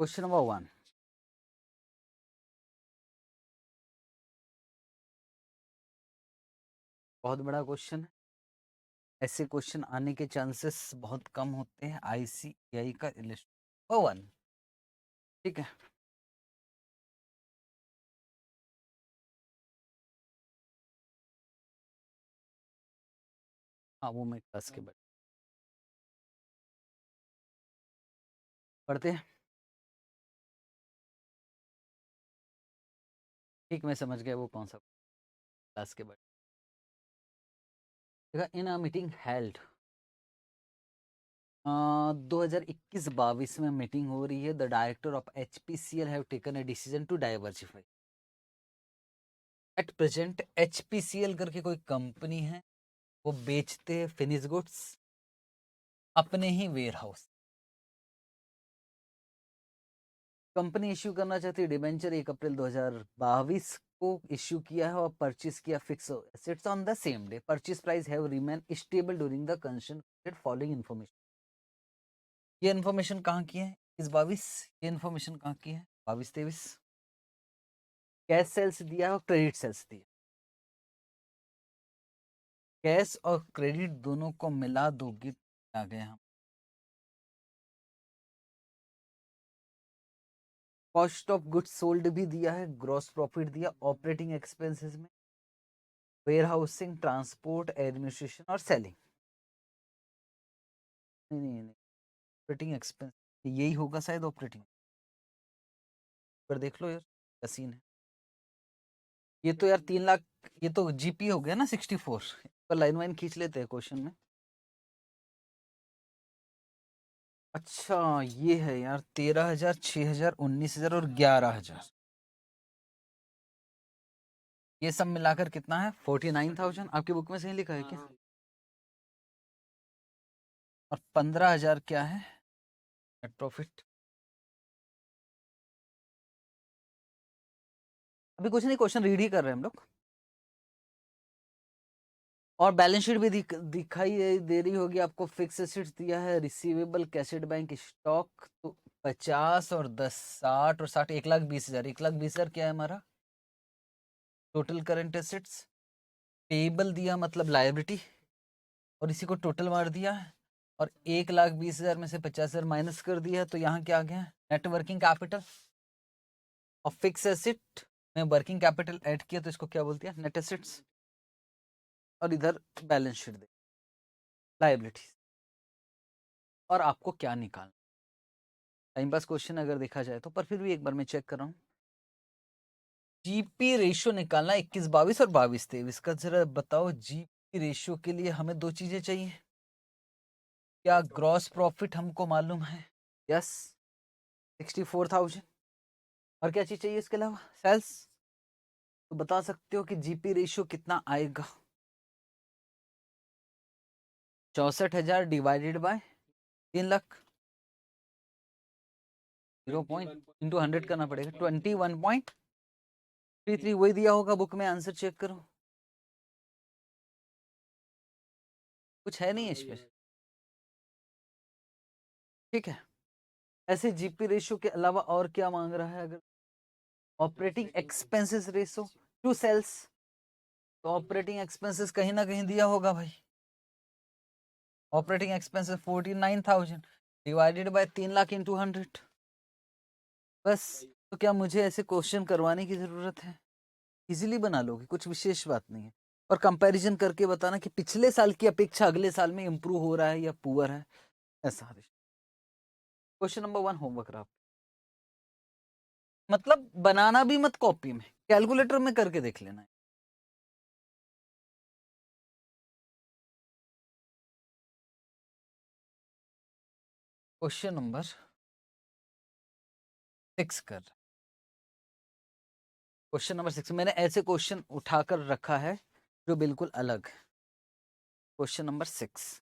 Question number 1, बहुत बड़ा question है। ऐसे क्वेश्चन आने के चांसेस बहुत कम होते हैं आईसीएआई का इलिस्ट 1। ठीक है, हाँ वो मैं क्लास के बाद पढ़ते हैं। ठीक, मैं समझ गया वो कौन सा क्लास के बाद। देखा, इन अ मीटिंग हेल्ड 2021-22 में मीटिंग हो रही है। The director of HPCL have taken a decision to diversify. At present HPCL करके कोई कंपनी है, वो बेचते हैं फिनिश गुड्स अपने ही वेयर हाउस। कंपनी इश्यू करना चाहती है डिबेंचर 1 अप्रैल 2022 को इश्यू किया है और परचेस किया fix assets on the same day. Purchase price have remain stable during the concentrated following information. ये इन्फॉर्मेशन कहाँ की है? इस 22 ये इन्फॉर्मेशन कहाँ की है? 22-23 कैश सेल्स दिया है और क्रेडिट सेल्स दिया। कैश और क्रेडिट दोनों को मिला दोगे आ गए हम। कॉस्ट ऑफ गुड्स सोल्ड भी दिया है, ग्रॉस प्रॉफिट दिया, ऑपरेटिंग एक्सपेंसेस में वेयर हाउसिंग, ट्रांसपोर्ट, एडमिनिस्ट्रेशन और सेलिंग। नहीं नहीं नहीं, ऑपरेटिंग एक्सपेंस यही होगा शायद। ऑपरेटिंग पर देख लो यार, क्या सीन है। ये तो यार 3 लाख, ये तो जीपी हो गया ना 64 पर। लाइन वाइन खींच लेते हैं क्वेश्चन में। अच्छा ये है यार 13,000, 6,000, 19,000 और 11,000। ये सब मिलाकर कितना है? 49,000। आपकी बुक में सही लिखा है क्या? और 15,000 क्या है नेट प्रॉफिट? अभी कुछ नहीं, क्वेश्चन रीड ही कर रहे हैं हम लोग। और बैलेंस शीट भी दिखाई दे रही होगी आपको। फिक्स एसेट्स दिया है, रिसीवेबल, कैशेड बैंक, स्टॉक। तो 50 और 10, 60 और 60, 1,20,000। 1,20,000 क्या है हमारा टोटल करंट एसेट्स। पेबल दिया मतलब लायबिलिटी, और इसी को टोटल मार दिया है। और 1,20,000 में से 50,000 माइनस कर दिया, तो यहाँ क्या आ गया? Net working capital. और फिक्स एसेट में वर्किंग कैपिटल ऐड किया, तो इसको क्या बोलते हैं? Net assets. और इधर बैलेंस शीट दे लायबिलिटी। और आपको क्या निकालना? टाइम पास क्वेश्चन अगर देखा जाए तो, पर फिर भी एक बार मैं चेक कर रहा हूँ। जीपी रेशियो निकालना 21-22 और 22-23 का। जरा बताओ, जीपी रेशियो के लिए हमें दो चीजें चाहिए। क्या ग्रॉस प्रॉफिट हमको मालूम है? यस, 64,000। और क्या चीज चाहिए इसके अलावा? सेल्स। तो बता सकते हो कि जीपी रेशियो कितना आएगा? 64,000 divided by 3 lakh. 0 point into 100 करना पड़ेगा। 21.33 वही दिया होगा बुक में। आंसर चेक करो, कुछ है नहीं है इसमें। ठीक है, ऐसे जीपी रेशियो के अलावा और क्या मांग रहा है? अगर operating expenses ratio to sales, तो ऑपरेटिंग एक्सपेंसेस कहीं ना कहीं दिया होगा भाई। Operating expenses 49,000 divided by 3 lakh into 100। बस। तो क्या मुझे ऐसे क्वेश्चन करवाने की जरूरत है? इजीली बना लोगे, कुछ विशेष बात नहीं है। और कंपैरिजन करके बताना कि पिछले साल की अपेक्षा अगले साल में इंप्रूव हो रहा है या पुअर है, ऐसा। क्वेश्चन नंबर 1 होमवर्क रहा। मतलब बनाना भी मत कॉपी में, कैलकुलेटर में करके देख लेना है। क्वेश्चन नंबर 6 कर। क्वेश्चन नंबर 6 मैंने ऐसे क्वेश्चन उठाकर रखा है जो बिल्कुल अलग है। Question number 6,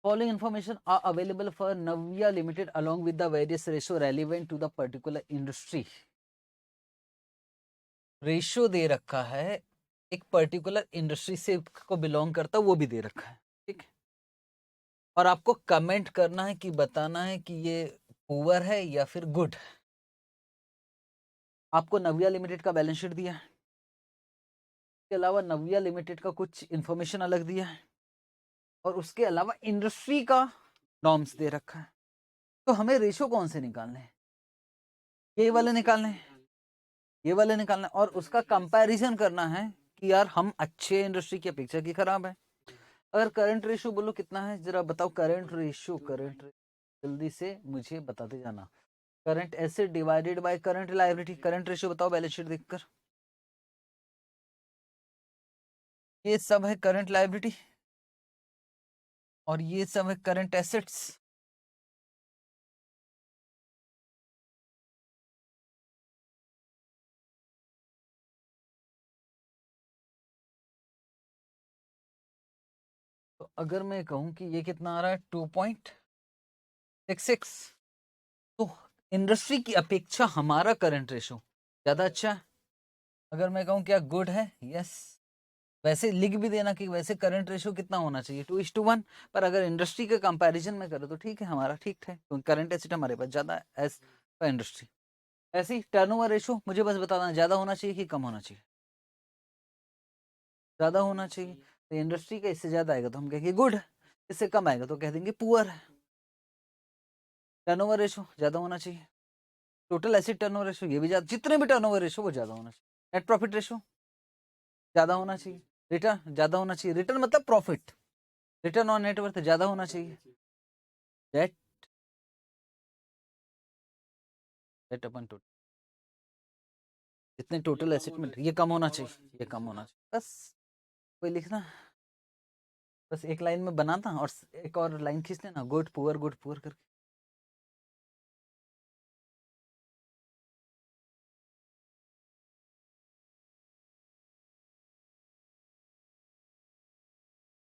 following information are available for Navya Limited along with the various ratio relevant to the particular industry। Ratio दे रखा है एक पर्टिकुलर इंडस्ट्री से को बिलोंग करता है वो भी दे रखा है, ठीक है। और आपको कमेंट करना है कि बताना है कि ये पुअर है या फिर गुड। आपको नव्या लिमिटेड का बैलेंस शीट दिया है, इसके अलावा नव्या लिमिटेड का कुछ इंफॉर्मेशन अलग दिया है, और उसके अलावा इंडस्ट्री का नॉर्म्स दे रखा है। तो हमें रेशो कौन से निकालने हैं? ये वाले निकालने हैं, ये वाले निकालना है, और उसका कंपैरिजन करना है कि यार हम अच्छे इंडस्ट्री की अपेक्षा की खराब है। अगर करंट रेशो बोलो कितना है जरा बताओ, करंट रेशो, जल्दी से मुझे बताते जाना। Current asset divided by current liability, current ratio बताओ बैलेंस शीट देखकर। ये सब है करंट लायबिलिटी और ये सब है करंट एसेट्स। तो अगर मैं कहूं कि ये कितना आ रहा है 2.66, तो इंडस्ट्री की अपेक्षा हमारा करंट रेशो ज्यादा अच्छा है। अगर मैं कहूं क्या गुड है, यस, वैसे लिख भी देना कि वैसे करंट रेशो कितना होना चाहिए 2:1, पर अगर इंडस्ट्री के कंपैरिजन में करो तो ठीक है, हमारा ठीक है, क्योंकि करंट एसेट हमारे पास ज्यादा है एज पर इंडस्ट्री। ऐसे ही टर्नओवर रेशो मुझे बस बताना ज्यादा होना चाहिए कि कम होना चाहिए। ज्यादा होना चाहिए, तो इंडस्ट्री का इससे ज्यादा आएगा तो हम कहेंगे गुड, इससे कम आएगा तो कह देंगे पुअर है। टर्नओवर रेशो ज्यादा होना चाहिए, टोटल एसेट टर्नओवर रेशो ये भी ज्यादा, जितने भी टर्नओवर रेशो वो ज्यादा होना चाहिए। नेट प्रॉफिट रेशो ज्यादा होना चाहिए, रिटर्न ज्यादा होना चाहिए, रिटर्न मतलब प्रॉफिट, रिटर्न ऑन नेटवर्थ ज्यादा होना चाहिए। डेट, डेट अपन टोटल, जितने टोटल एसेट में ये कम होना चाहिए, ये कम होना चाहिए, बस कोई लिखना, बस एक लाइन में बनाता और एक और लाइन खींच लेना, गुड पुअर करके।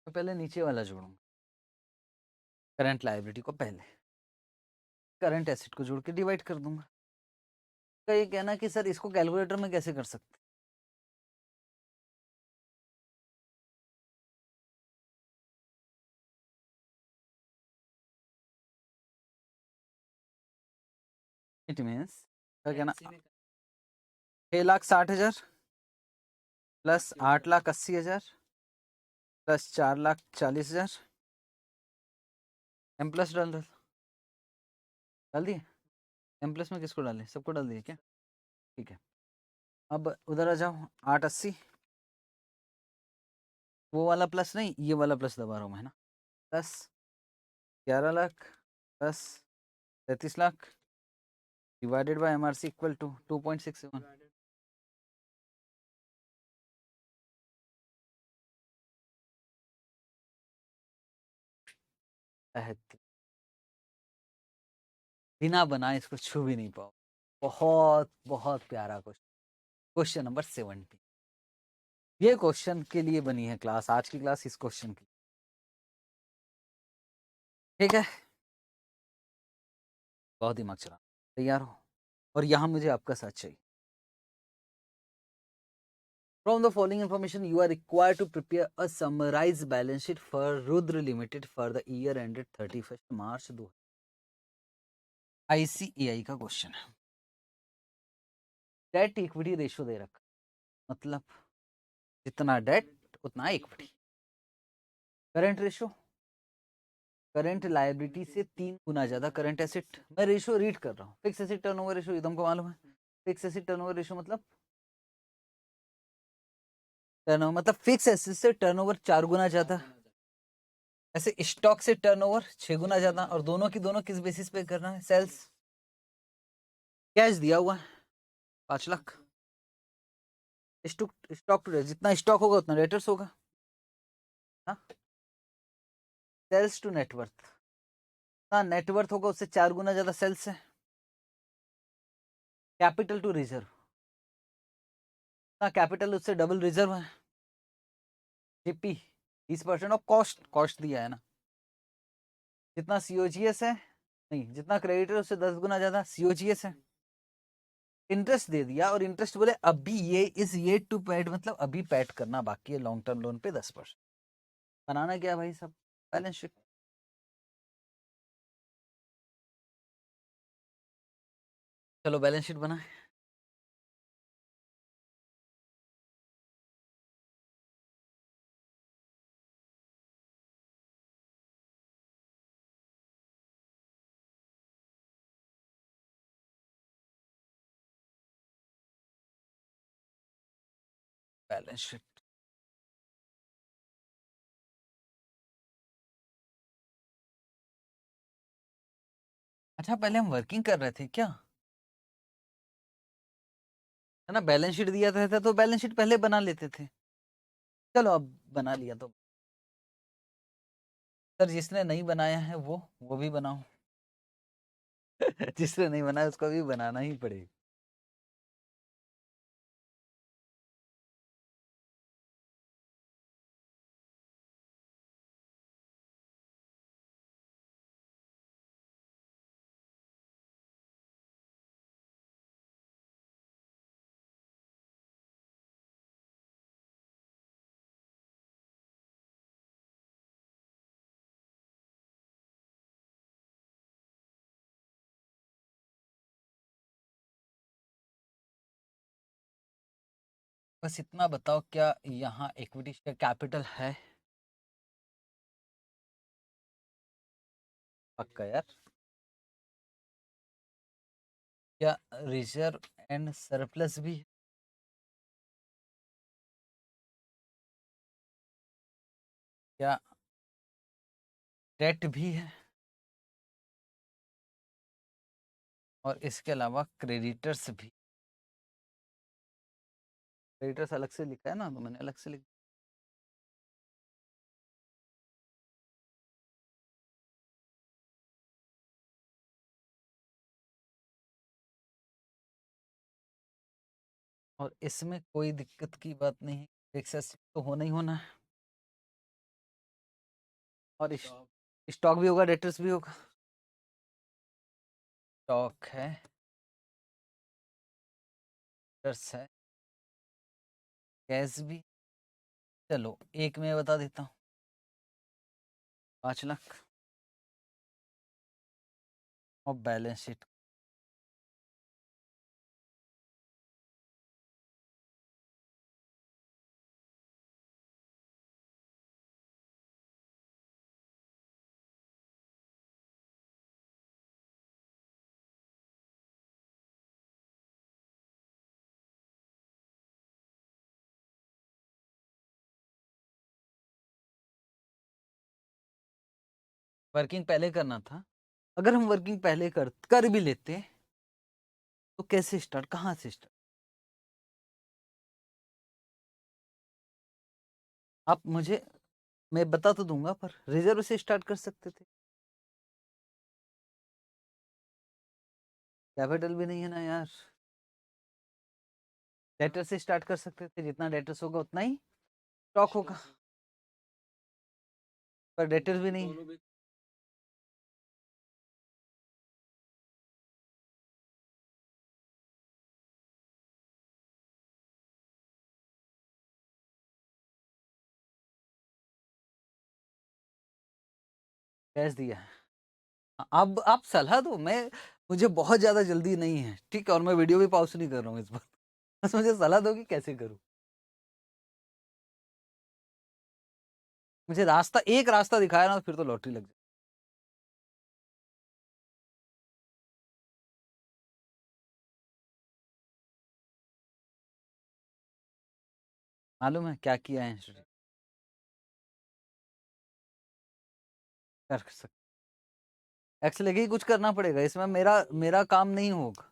तो पहले नीचे वाला जोड़ूंगा, करंट लायबिलिटी को पहले करंट एसेट को जोड़ के डिवाइड कर दूंगा। तो ये कहना कि सर इसको कैलकुलेटर में कैसे कर सकते? इट मीन्स क्या कहना, 6,60,000 प्लस 8,80,000 प्लस 4,40,000 एम प्लस डाल दिए। एम प्लस में किसको डाले, सबको डाल दिए क्या? ठीक है, अब उधर आ जाओ, 880, वो वाला प्लस नहीं, ये वाला प्लस दबा रहा हूँ मैं ना, plus 11 lakh plus 33 lakh divided by MRC equal to 2.67। बिना बनाए इसको छू भी नहीं पाओ। बहुत बहुत प्यारा क्वेश्चन, क्वेश्चन नंबर 70। ये क्वेश्चन के लिए बनी है क्लास, आज की क्लास इस क्वेश्चन की, ठीक है। बहुत दिमाग चला, तैयार हो, और यहाँ मुझे आपका साथ चाहिए। From the following information, you are required to prepare a summarized balance sheet for Rudra Limited for the year ended 31st March 2000। ICAI का क्वेश्चन है। डेट इक्विटी रेशियो दे रखा, मतलब जितना डेट उतना equity. Current ratio, current liability से 3 गुना ज्यादा करंट एसेट। मैं रेशियो रीड कर रहा हूँ, फिक्स एसेट टर्नओवर रेशियो ये तुमको मालूम है, फिक्स एसेट टर्नओवर रेशियो मतलब टर्नओवर मतलब फिक्स एसेट से टर्नओवर 4 गुना ज्यादा, ऐसे स्टॉक से टर्नओवर 6 गुना ज्यादा, और दोनों की दोनों किस बेसिस पे करना है, सेल्स। कैश दिया हुआ है 5 लाख, स्टॉक टू जितना स्टॉक होगा उतना डेटर्स होगा, हाँ। सेल्स टू नेटवर्थ, हाँ, नेटवर्थ होगा उससे 4 गुना ज्यादा सेल्स है। कैपिटल टू रिजर्व, हाँ, कैपिटल उससे डबल रिजर्व है। जीपी 20% ऑफ कॉस्ट, कॉस्ट दिया है ना। जितना सीओजीएस है, नहीं, जितना क्रेडिटर उससे 10 गुना ज्यादा सीओजीएस है। इंटरेस्ट दे दिया और इंटरेस्ट बोले अभी ये इज ये टू पेड, मतलब अभी पेड करना बाकी है लॉन्ग टर्म लोन पे 10%। बनाना क्या भाई सब, बैलेंस शीट। चलो बैलेंस शीट बना। Balance sheet. अच्छा पहले हम वर्किंग कर रहे थे क्या, है ना, बैलेंस शीट दिया था तो बैलेंस शीट पहले बना लेते थे। चलो अब बना लिया तो सर जिसने नहीं बनाया है वो भी बनाओ। जिसने नहीं बनाया उसको भी बनाना ही पड़ेगा। बस इतना बताओ क्या यहाँ इक्विटी शेयर कैपिटल है। पक्का यार। क्या रिजर्व एंड सरप्लस भी है? क्या डेट भी है? और इसके अलावा क्रेडिटर्स भी। क्रेडिटर्स अलग से लिखा है ना, तो मैंने अलग से लिखा। और इसमें कोई दिक्कत की बात नहीं है, फिक्स तो होना ही होना है। और स्टॉक भी होगा, डेटर्स भी होगा। स्टॉक है, डेटर्स है, कैश भी। चलो एक मैं बता देता हूँ, 5 लाख। और बैलेंस शीट। वर्किंग पहले करना था। अगर हम वर्किंग पहले कर भी लेते तो कैसे स्टार्ट, कहाँ से स्टार्ट? आप मुझे, मैं बता तो दूंगा पर रिजर्व से स्टार्ट कर सकते थे। कैपिटल भी नहीं है ना यार। डेटर से स्टार्ट कर सकते थे, जितना डेटर्स होगा उतना ही स्टॉक होगा। पर डेटर्स भी नहीं है। कैश दिया है। अब आप सलाह दो, मैं, मुझे बहुत ज्यादा जल्दी नहीं है, ठीक है, और मैं वीडियो भी पॉज नहीं कर रहा हूँ इस बार। बस मुझे सलाह दो कि कैसे करूँ। मुझे रास्ता, एक रास्ता दिखाया ना, फिर तो लॉटरी लग जाए। मालूम है क्या किया है इंस्टीट्यूट, कर सकते। एक्स लेके ही कुछ करना पड़ेगा इसमें, मेरा मेरा काम नहीं होगा।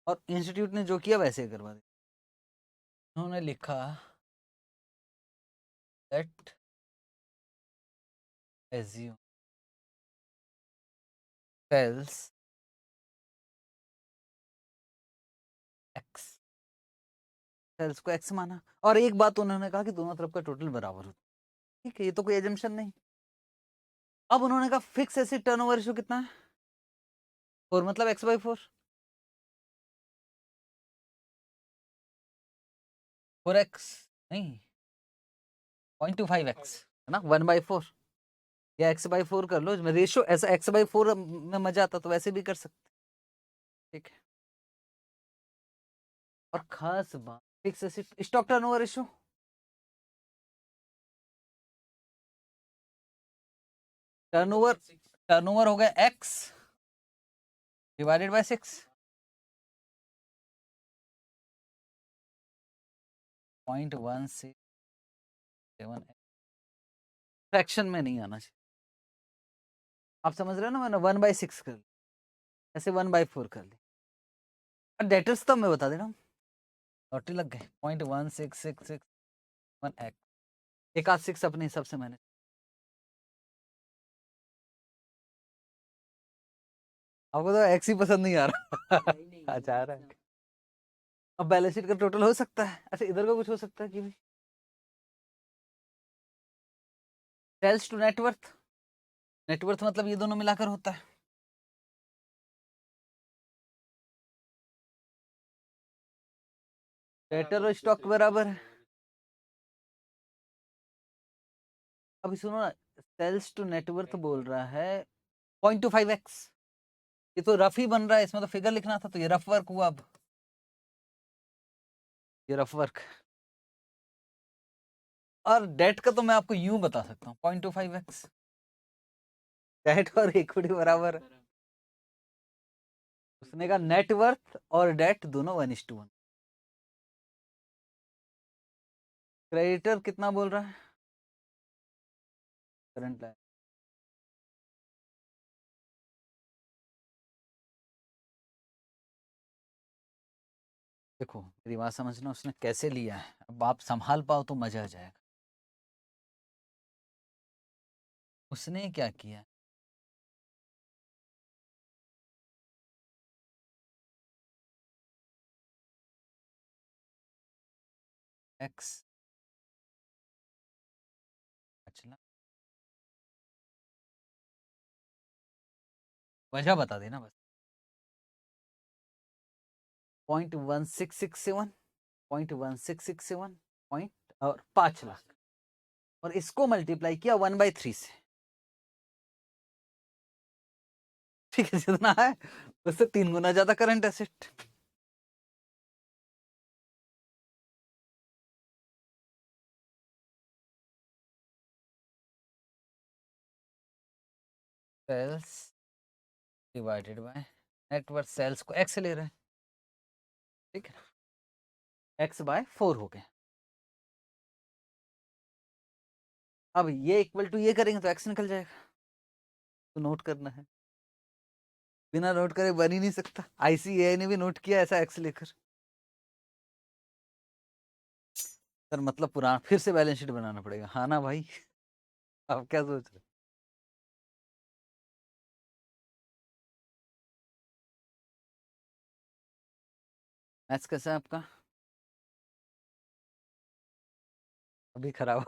और इंस्टीट्यूट ने जो किया वैसे ही करवा दिया। उन्होंने लिखा let assume sales X, sales को एक्स माना, और एक बात उन्होंने कहा कि दोनों तरफ का टोटल बराबर हो। ठीक है, ये तो कोई एजम्पशन नहीं। अब उन्होंने कहा फिक्स एसेट टर्नओवर रेशियो कितना है, 4, मतलब x/4। 4x नहीं, 0.25x है ना, 1/4 या x/4 कर लो, रेशियो ऐसा x/4 में मजा आता तो वैसे भी कर सकते, ठीक है। और खास बात fix asset stock turnover ratio, turnover turnover हो गया x डिवाइडेड बाय 6, 0.167, फ्रैक्शन में नहीं आना चाहिए। आप समझ रहे हो ना, मैंने 1/6 कर ली, ऐसे 1/4 कर ली। डेटर्स तो मैं बता दे रहा हूँ, लॉटरी लग गए। 0.16661 एक्स, एक आध 6 अपने हिसाब से मैंने, आपको तो एक्स ही पसंद नहीं आ रहा। अच्छा आ रहा है। अब बैलेंस शीट का टोटल हो सकता है, अच्छा इधर का कुछ हो सकता है कि भी सेल्स टू नेटवर्थ, नेटवर्थ मतलब ये दोनों मिलाकर होता है। डेटर और स्टॉक बराबर है। अभी सुनो ना, सेल्स टू नेटवर्थ बोल रहा है 0.25x, ये तो रफ ही बन रहा है, इसमें तो फिगर लिखना था, तो ये रफ वर्क हुआ। अब ये रफ वर्क, और डेट का तो मैं आपको यूं बता सकता हूँ 0.25x, डेट और इक्विटी बराबर है। उसने कहा नेटवर्थ और डेट दोनों 1:1। क्रेडिटर कितना बोल रहा है, करंट लाइन, देखो मेरी बात समझना, उसने कैसे लिया है, अब आप संभाल पाओ तो मजा आ जाएगा। उसने क्या किया, एक्स, अच्छा वजह बता देना बस, 0.1667, 0.1667 पॉइंट और 5 लाख, और इसको मल्टीप्लाई किया 1/3 से, ठीक है, जितना है उससे 3 गुना ज्यादा current asset. Sales divided by net, sales को एक्स ले रहे हैं, ठीक है, x/4 हो गए। अब ये इक्वल टू ये करेंगे तो x निकल जाएगा, तो नोट करना है, बिना नोट करे बन ही नहीं सकता, ICAI ने भी नोट किया ऐसा x लेकर। सर मतलब पुराना फिर से बैलेंस शीट बनाना पड़ेगा, हाँ ना भाई। आप क्या सोच रहे, मैथ्स कैसा है आपका, अभी खराब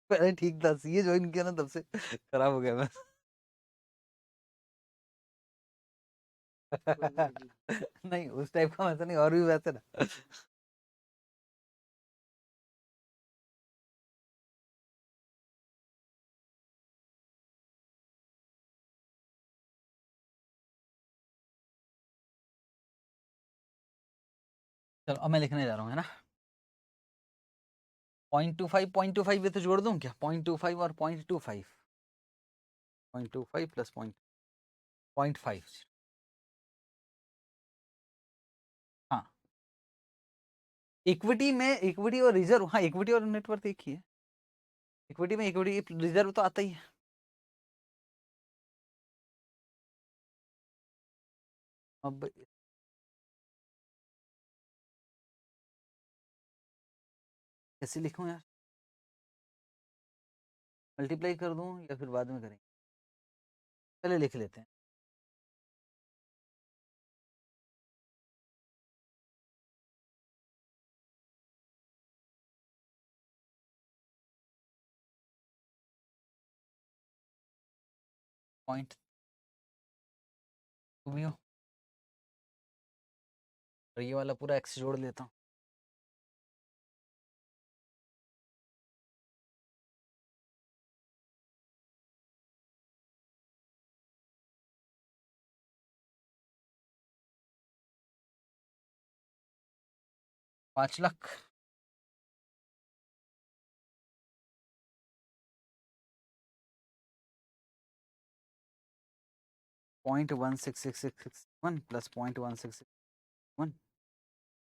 पहले ठीक था, सीए ज्वाइन किया ना तब से खराब हो गया मैं। नहीं उस टाइप का वैसा नहीं, और भी वैसे ना। चलो अब मैं लिखने जा रहा हूँ, है ना, 0.25 ये तो जोड़ दूं क्या, 0.25 और 0.25, 0.25 प्लस 0.5, हाँ इक्विटी में, इक्विटी और रिजर्व, हाँ इक्विटी और नेटवर्थ एक ही है, इक्विटी में इक्विटी रिजर्व तो आता ही है। अब कैसे लिखूं यार, मल्टीप्लाई कर दूं या फिर बाद में करेंगे, पहले लिख लेते हैं। पॉइंट भी हो, और ये वाला पूरा एक्स जोड़ लेता हूँ, 5 लाख। .166661 प्लस 0.1661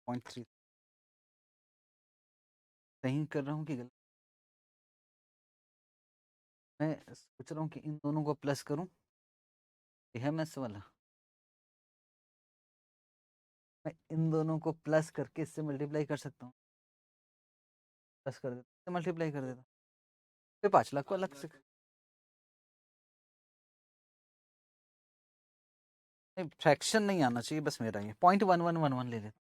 0.3। सही कर रहा हूँ कि गलत? मैं सोच रहा हूँ कि इन दोनों को प्लस करूँ। ये है मैथ्स वाला। मैं इन दोनों को प्लस करके इससे मल्टीप्लाई कर सकता हूँ। प्लस कर देता, इससे मल्टीप्लाई कर देता, फिर 5 लाख को अलग से। नहीं, फ्रैक्शन नहीं आना चाहिए बस मेरा। ये 0.1111 ले लेता।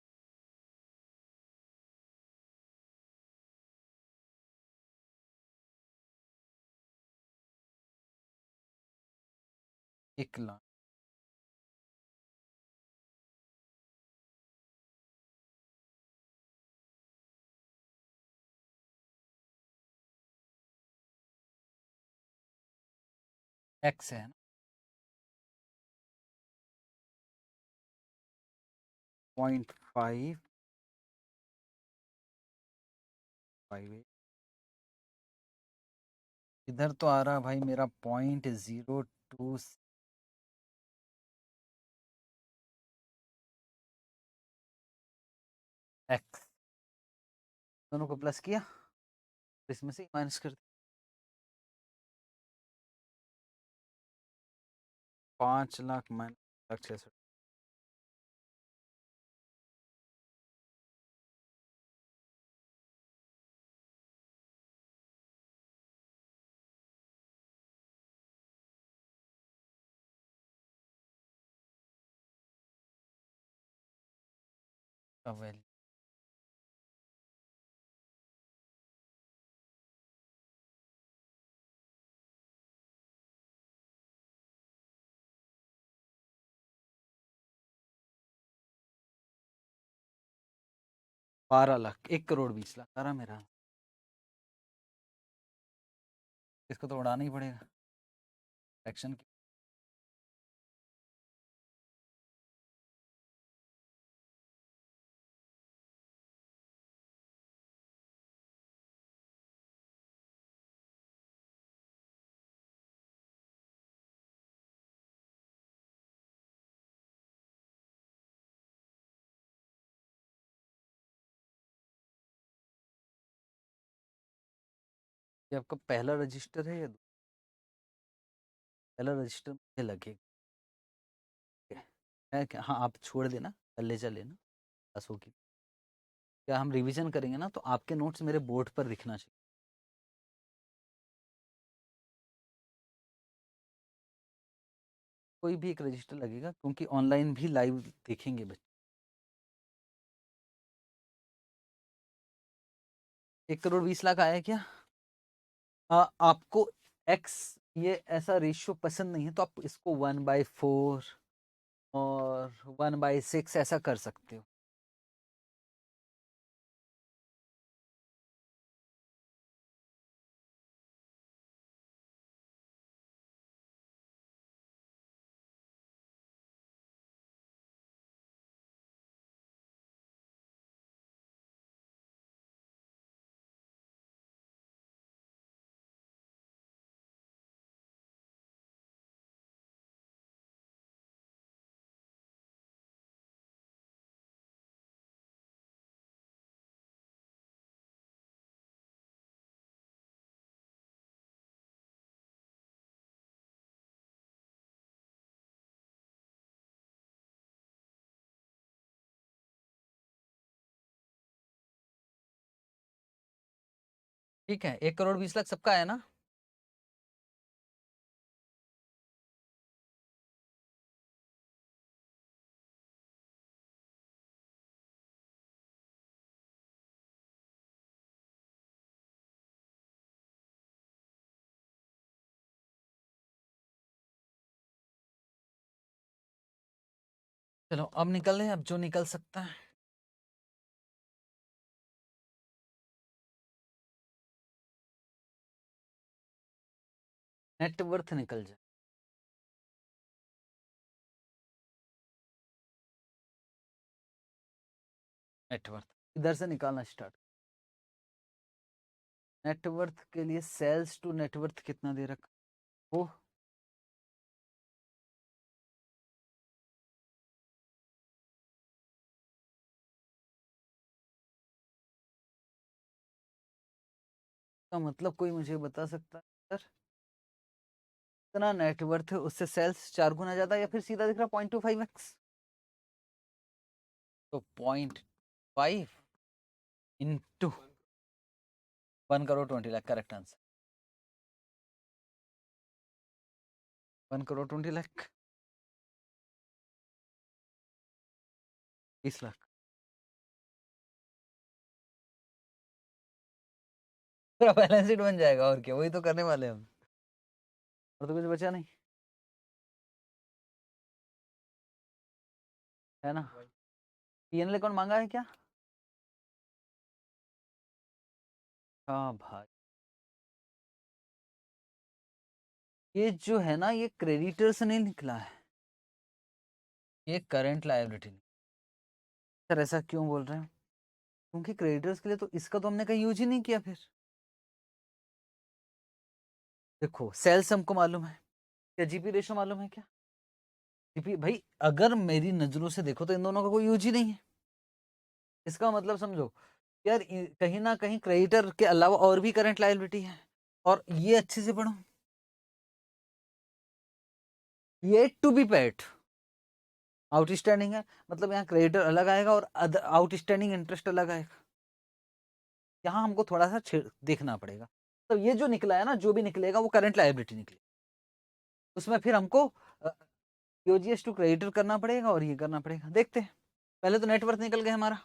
1 लाख। एक्स है ना? 0.558। इधर तो आ रहा भाई मेरा 0.02। एक्स दोनों को प्लस किया, इसमें से माइनस कर दिया। 5 लाख माइनस 1,66,000। का वैल्यू 12 लाख, 1,20,00,000 आ रहा मेरा। इसको तो उड़ाना ही पड़ेगा फ्रैक्शन की। ये आपका पहला रजिस्टर है या पहला रजिस्टर मुझे लगेगा। है क्या? हाँ, आप छोड़ देना, कल ले चलेना बस होगी। क्या हम रिवीजन करेंगे ना, तो आपके नोट्स मेरे बोर्ड पर दिखना चाहिए। कोई भी एक रजिस्टर लगेगा क्योंकि ऑनलाइन भी लाइव देखेंगे बच्चे। 1,20,00,000 आया क्या? आपको एक्स ये ऐसा रेशियो पसंद नहीं है तो आप इसको 1/4 और 1/6 ऐसा कर सकते हो। ठीक है, 1,20,00,000 सबका है ना? चलो अब निकल रहे, अब जो निकल सकता है। नेटवर्थ निकल जाए। नेटवर्थ इधर से निकालना स्टार्ट। नेटवर्थ के लिए सेल्स टू नेटवर्थ कितना दे रखा वो, का मतलब कोई मुझे बता सकता है सर? इतना नेटवर्थ है उससे सेल्स 4 गुना ज्यादा, या फिर सीधा दिख रहा 0.25x। तो 0.5 into 1 crore 20 lakh, correct answer. 1 crore 20 lakh, 20 lakh. पूरा बैलेंस शीट बन जाएगा, और क्या, वही तो करने वाले हम। और तो कुछ बचा नहीं है ना। पीएनएल अकाउंट मांगा है क्या? हाँ भाई, ये जो है ना, ये क्रेडिटर से नहीं निकला है, ये करंट लायबिलिटी। सर ऐसा क्यों बोल रहे हैं? क्योंकि क्रेडिटर्स के लिए तो इसका तो हमने कहीं यूज ही नहीं किया। फिर देखो, सेल्स हमको मालूम है, क्या जीपी रेशो मालूम है क्या? जीपी भाई, अगर मेरी नजरों से देखो तो इन दोनों का कोई यूज ही नहीं है। इसका मतलब समझो यार, कहीं ना कहीं क्रेडिटर के अलावा और भी करंट लायबिलिटी है। और ये अच्छे से पढ़ो, ये टू बी पेड आउटस्टैंडिंग है, मतलब यहाँ क्रेडिटर अलग आएगा और आउटस्टैंडिंग इंटरेस्ट अलग आएगा। यहाँ हमको थोड़ा सा देखना पड़ेगा। तो ये जो निकला है ना, जो भी निकलेगा वो करंट लायबिलिटी निकले, उसमें फिर हमको यूजीएस टू क्रेडिटर करना पड़ेगा और ये करना पड़ेगा। देखते हैं, पहले तो नेटवर्थ निकल गया हमारा।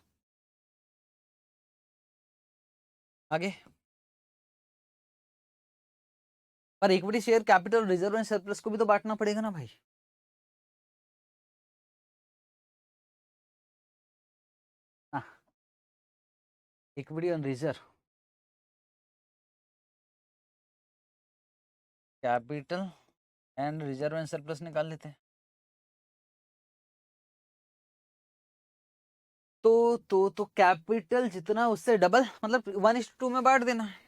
आगे, पर equity share capital reserve and surplus को भी तो बांटना पड़ेगा ना भाई। हाँ, इक्विटी और reserve, capital and reserve and surplus निकाल लेते हैं। तो कैपिटल जितना उससे डबल, मतलब 1:2 में बांट देना है।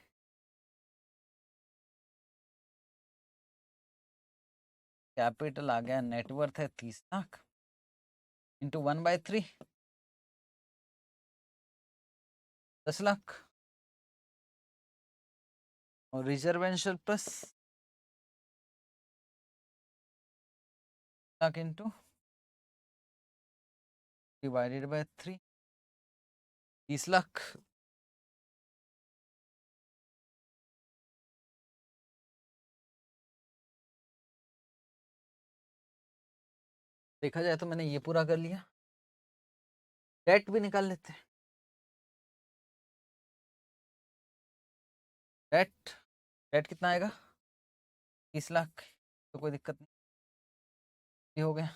कैपिटल आ गया, नेटवर्थ है 30 लाख, इंटू 1/3, 10 लाख। और reserve and surplus lakh into divided by 3, 30 lakh. देखा जाए तो मैंने ये पूरा कर लिया। डेट भी निकाल लेते हैं। डेट, डेट कितना आएगा? 30 लाख। तो कोई दिक्कत नहीं, ये हो गया।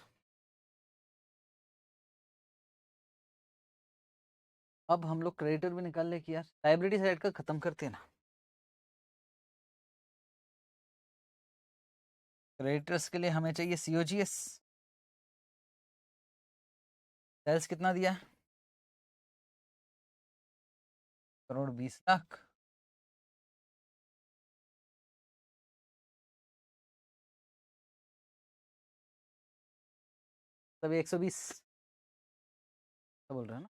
अब हम लोग क्रेडिटर भी निकाल ले कि यार लाइबिलिटी साइड का खत्म करते हैं ना। क्रेडिटर्स के लिए हमें चाहिए सीओजीएस। सेल्स कितना दिया है? 1 करोड़ 20 लाख। तभी 120 बोल रहे हैं ना।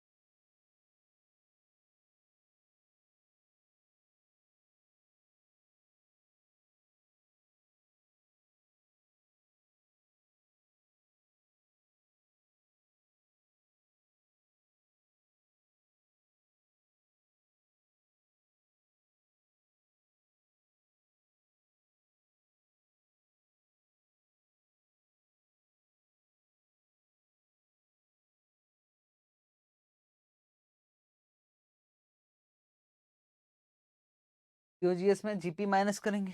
सीओजीएस में जीपी माइनस करेंगे,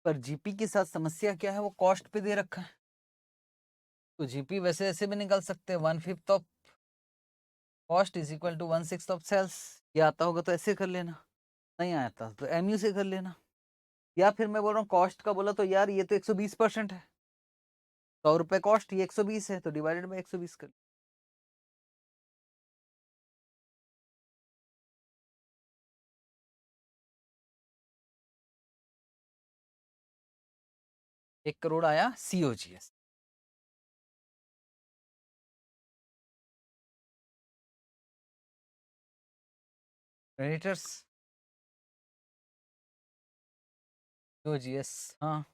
पर जीपी के साथ समस्या क्या है, वो कॉस्ट पे दे रखा है। तो जीपी वैसे ऐसे भी निकाल सकते हैं, 1/5 of cost is equal to 1/6 of sales. ये आता होगा तो ऐसे कर लेना, नहीं आता तो एमयू से कर लेना। या फिर मैं बोल रहा हूँ कॉस्ट का बोला तो यार ये तो 120% है, 100 रुपए कॉस्ट, ये 120 है, तो डिवाइडेड बाई 120 कर। 1 करोड़ आया COGS। क्रेडिटर्स COGS, हाँ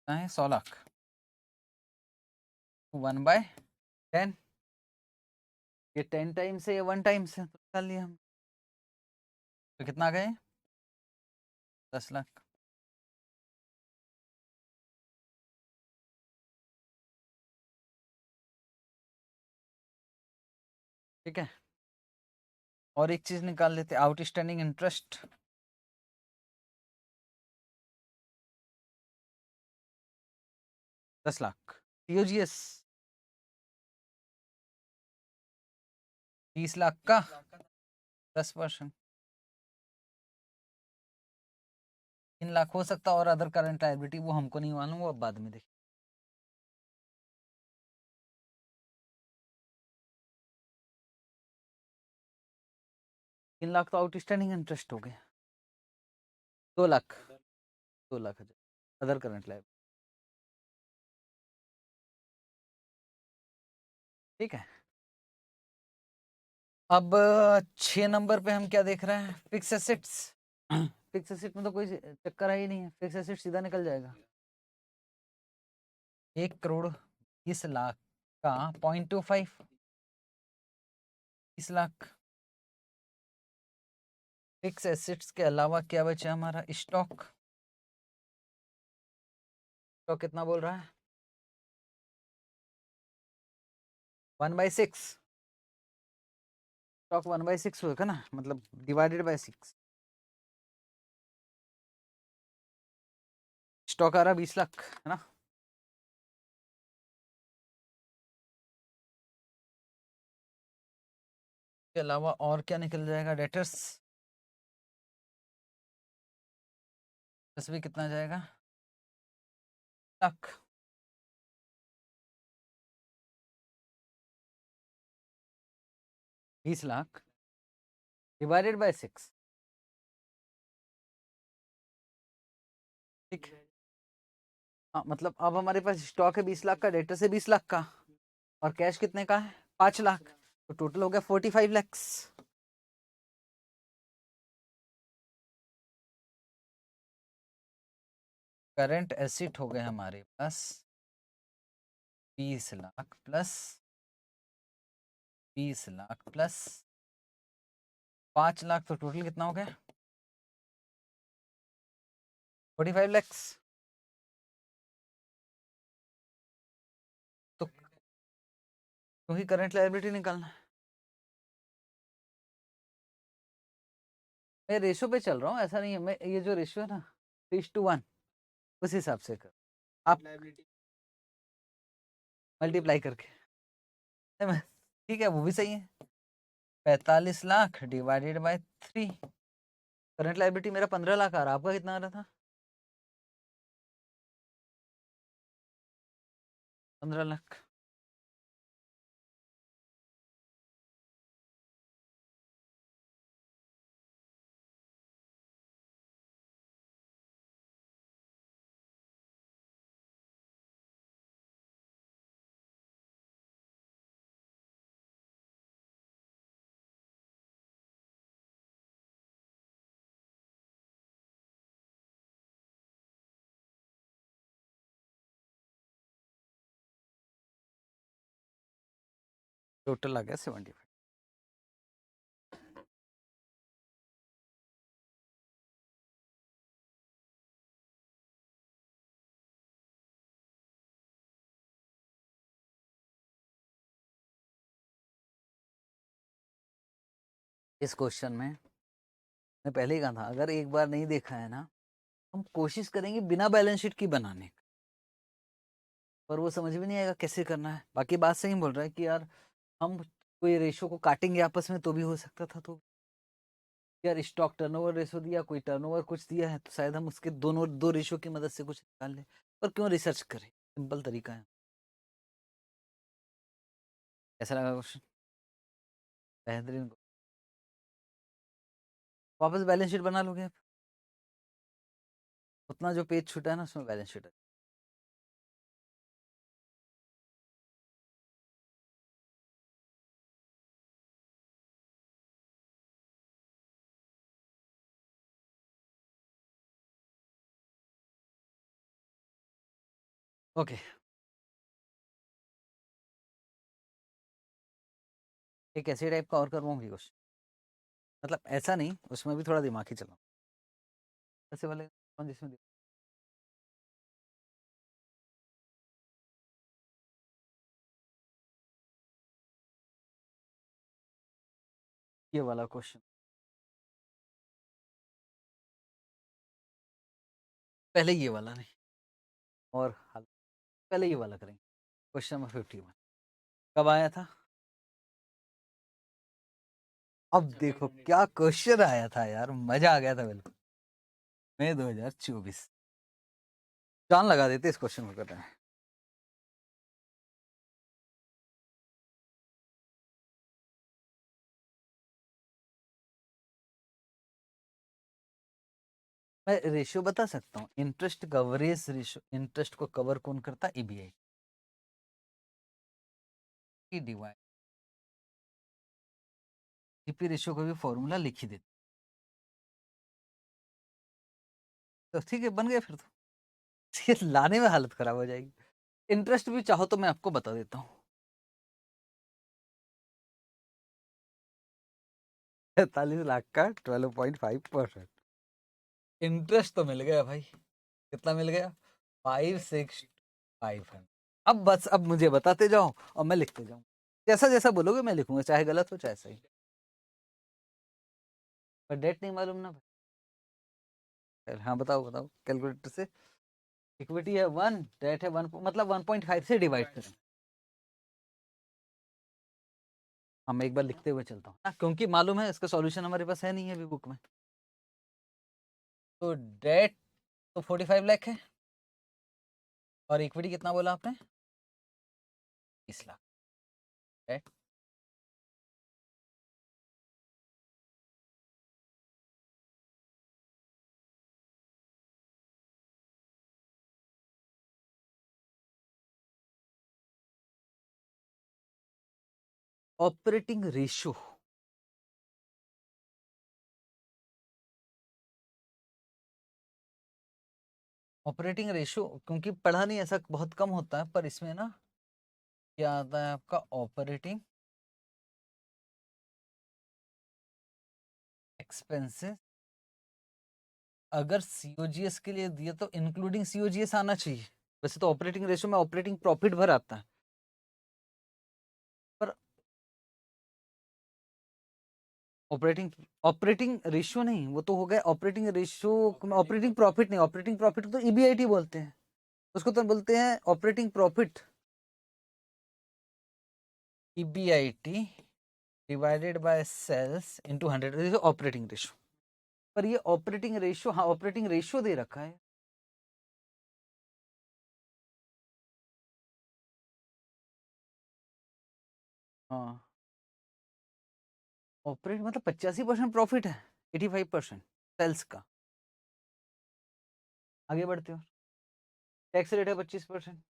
है 100 लाख 1/10, ये 10 टाइम्स है या 1 टाइम्स है, तो निकाल लिया हम। तो कितना गए 10 लाख। ठीक है, और एक चीज निकाल लेते, outstanding interest. 10 lakh COGS 20 lakh का 10%, 3 लाख हो सकता है। और अदर करंट लायबिलिटी वो हमको नहीं मालूम, वो अब बाद में देखें। 3 लाख तो आउटस्टैंडिंग इंटरेस्ट हो गया। 2 lakh 2 lakh other current liability. ठीक है, अब 6 नंबर पे हम क्या देख रहे हैं, फिक्स एसेट्स। फिक्स एसेट में तो कोई चक्कर है ही नहीं है, फिक्स एसेट सीधा निकल जाएगा। 1 करोड़ 20 लाख का 0.25 20 लाख। फिक्स एसेट्स के अलावा क्या बचा हमारा, स्टॉक। स्टॉक कितना बोल रहा है 1/6। स्टॉक 1/6 होगा ना, मतलब डिवाइडेड बाय 6। स्टॉक आ रहा 20 लाख है ना। के अलावा और क्या निकल जाएगा, डेटर्स। दस भी कितना जाएगा लाख। 20 lakh divided bye 6। ठीक, हाँ मतलब अब हमारे पास स्टॉक है 20 लाख का, डेटर से 20 लाख का, और कैश कितने का है 5 लाख, तो टोटल हो गया 45 लैक्स। करंट एसेट हो गए हमारे पास 20 लाख प्लस 20 लाख प्लस 5 लाख, तो टोटल कितना हो गया 45 लैक्स। तो क्योंकि करंट लायबिलिटी निकालना है, मैं रेशो पे चल रहा हूँ, ऐसा नहीं है। मैं ये जो रेशो है ना 3:1 उस हिसाब से कर आप मल्टीप्लाई करके। ठीक है, वो भी सही है। 45 lakh divided by 3। Current liability मेरा 15 लाख आ रहा, आपका कितना आ रहा था 15 लाख। टोटल आ गया 75। इस क्वेश्चन में मैं पहले ही कहा था, अगर एक बार नहीं देखा है ना, हम कोशिश करेंगे बिना बैलेंस शीट की बनाने का, पर वो समझ में नहीं आएगा कैसे करना है। बाकी बात सही बोल रहा है कि यार हम कोई रेशो को काटेंगे आपस में तो भी हो सकता था, तो यार स्टॉक टर्नओवर रेशो दिया, कोई टर्नओवर कुछ दिया है, तो शायद हम उसके दोनों दो रेशो की मदद से कुछ निकाल लें। पर क्यों रिसर्च करें, सिंपल तरीका है। कैसा लगा क्वेश्चन? बेहतरीन। वापस बैलेंस शीट बना लोगे आप? उतना जो पेज छूटा है ना उसमें बैलेंस शीट है। ओके, एक ऐसे टाइप का और करवाऊंगी क्वेश्चन, मतलब ऐसा नहीं, उसमें भी थोड़ा दिमाग ही चलाऊं। ऐसे वाले कौन जिसमें ये वाला क्वेश्चन, पहले ये वाला नहीं, और पहले ये वाला करेंगे। क्वेश्चन नंबर 51 कब आया था? अब देखो क्या क्वेश्चन आया था यार, मजा आ गया था बिल्कुल। मई 2024। जान लगा देते इस क्वेश्चन को करने में। मैं रेशियो बता सकता हूँ, इंटरेस्ट कवरेज रेशियो। इंटरेस्ट को कवर कौन करता है? ईबीआई की डिवाइड जीपी रेशियो का भी फॉर्मूला लिख ही देते। तो ठीक है, बन गया फिर तो। ये लाने में हालत खराब हो जाएगी। इंटरेस्ट भी चाहो तो मैं आपको बता देता हूँ। 43 लाख का 12.5%। इंटरेस्ट तो मिल गया भाई, कितना मिल गया? 56,500। अब बस, अब मुझे बताते जाओ और मैं लिखते जाऊं, जैसा जैसा बोलोगे मैं लिखूंगा, चाहे गलत हो चाहे सही। पर डेट नहीं मालूम ना भाई। हाँ बताओ बताओ कैलकुलेटर से। इक्विटी है 1, डेट है 1, मतलब 1.5 से डिवाइड करें। हम एक बार लिखते हुए चलता हूँ ना, क्योंकि मालूम है इसका सॉल्यूशन हमारे पास है नहीं है अभी बुक में। तो डेट तो 45 लाख है, और इक्विटी कितना बोला आपने? 30 lakh. Operating ratio, operating ratio क्योंकि पढ़ा नहीं, ऐसा बहुत कम होता है, पर इसमें ना क्या आता है आपका? Operating expenses. अगर सीओजीएस के लिए दिया तो इंक्लूडिंग सीओजीएस आना चाहिए। वैसे तो ऑपरेटिंग रेशियो में ऑपरेटिंग प्रॉफिट भर आता है, पर ऑपरेटिंग ऑपरेटिंग रेशियो नहीं, वो तो हो गया ऑपरेटिंग रेशियो। ऑपरेटिंग प्रॉफिट नहीं, ऑपरेटिंग प्रॉफिट तो ईबीआईटी बोलते हैं, उसको तो बोलते हैं operating profit. EBIT divided by sales into 100 operating ratio. पर ये ऑपरेटिंग रेशियो, हाँ ऑपरेटिंग रेशियो दे रखा है। हाँ, ऑपरेट मतलब 85% प्रॉफिट है, 85% सेल्स का। आगे बढ़ते हो, टैक्स रेट है 25%।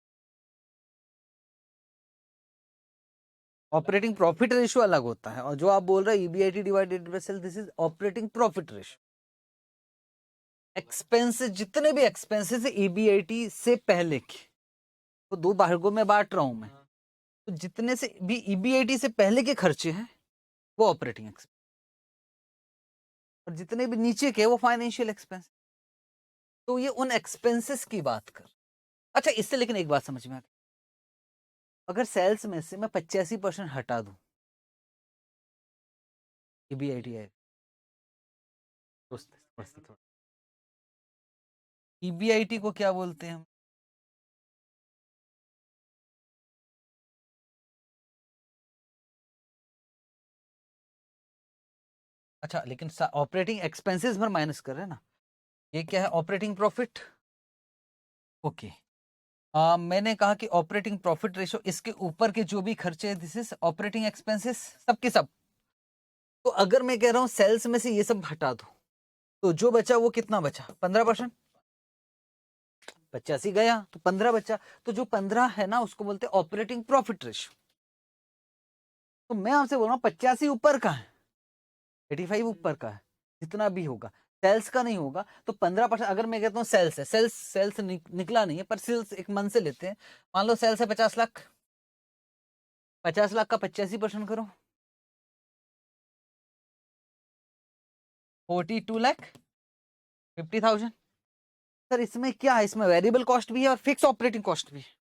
ऑपरेटिंग प्रॉफिट रेशियो अलग होता है, और जो आप बोल रहे हैं EBIT divided by sales, this is operating profit ratio. Expenses, जितने भी एक्सपेंसेस है ईबीआईटी से पहले के, तो दो भागों में बांट रहा हूं मैं। तो जितने से भी ईबीआईटी से पहले के खर्चे हैं वो ऑपरेटिंग एक्सपेंस, और जितने भी नीचे के वो फाइनेंशियल एक्सपेंस। तो ये उन एक्सपेंसेस की बात कर। अच्छा, इससे लेकिन एक बात समझ में आ गई, अगर सेल्स में से मैं 85% हटा दूं, ईबीआईटी है, ईबीआईटी को क्या बोलते हैं हम? अच्छा, लेकिन ऑपरेटिंग एक्सपेंसेस पर माइनस कर रहे हैं ना, ये क्या है? Operating profit. ओके, मैंने कहा कि ऑपरेटिंग प्रॉफिट रेशो, इसके ऊपर के जो भी खर्चे हैं, दिस इज ऑपरेटिंग एक्सपेंसेस, सब के सब। तो अगर मैं कह रहा हूं सेल्स में से ये सब हटा दो, तो जो बचा वो कितना बचा? 15%। 85 गया तो 15 बचा, तो जो 15 है ना उसको बोलते हैं ऑपरेटिंग प्रॉफिट रेशो। तो मैं आपसे बोल रहा हूँ 85 ऊपर का है, 85 ऊपर का है, जितना भी होगा सेल्स का नहीं होगा। तो 15%, अगर मैं कहता हूँ सेल्स है, सेल्स निकला नहीं है, पर सेल्स एक मन से लेते हैं। मान लो सेल्स है 50 लाख, 50 लाख का 85% करो, 42,50,000। सर इसमें क्या है, इसमें वेरिएबल कॉस्ट भी है और फिक्स ऑपरेटिंग कॉस्ट भी है।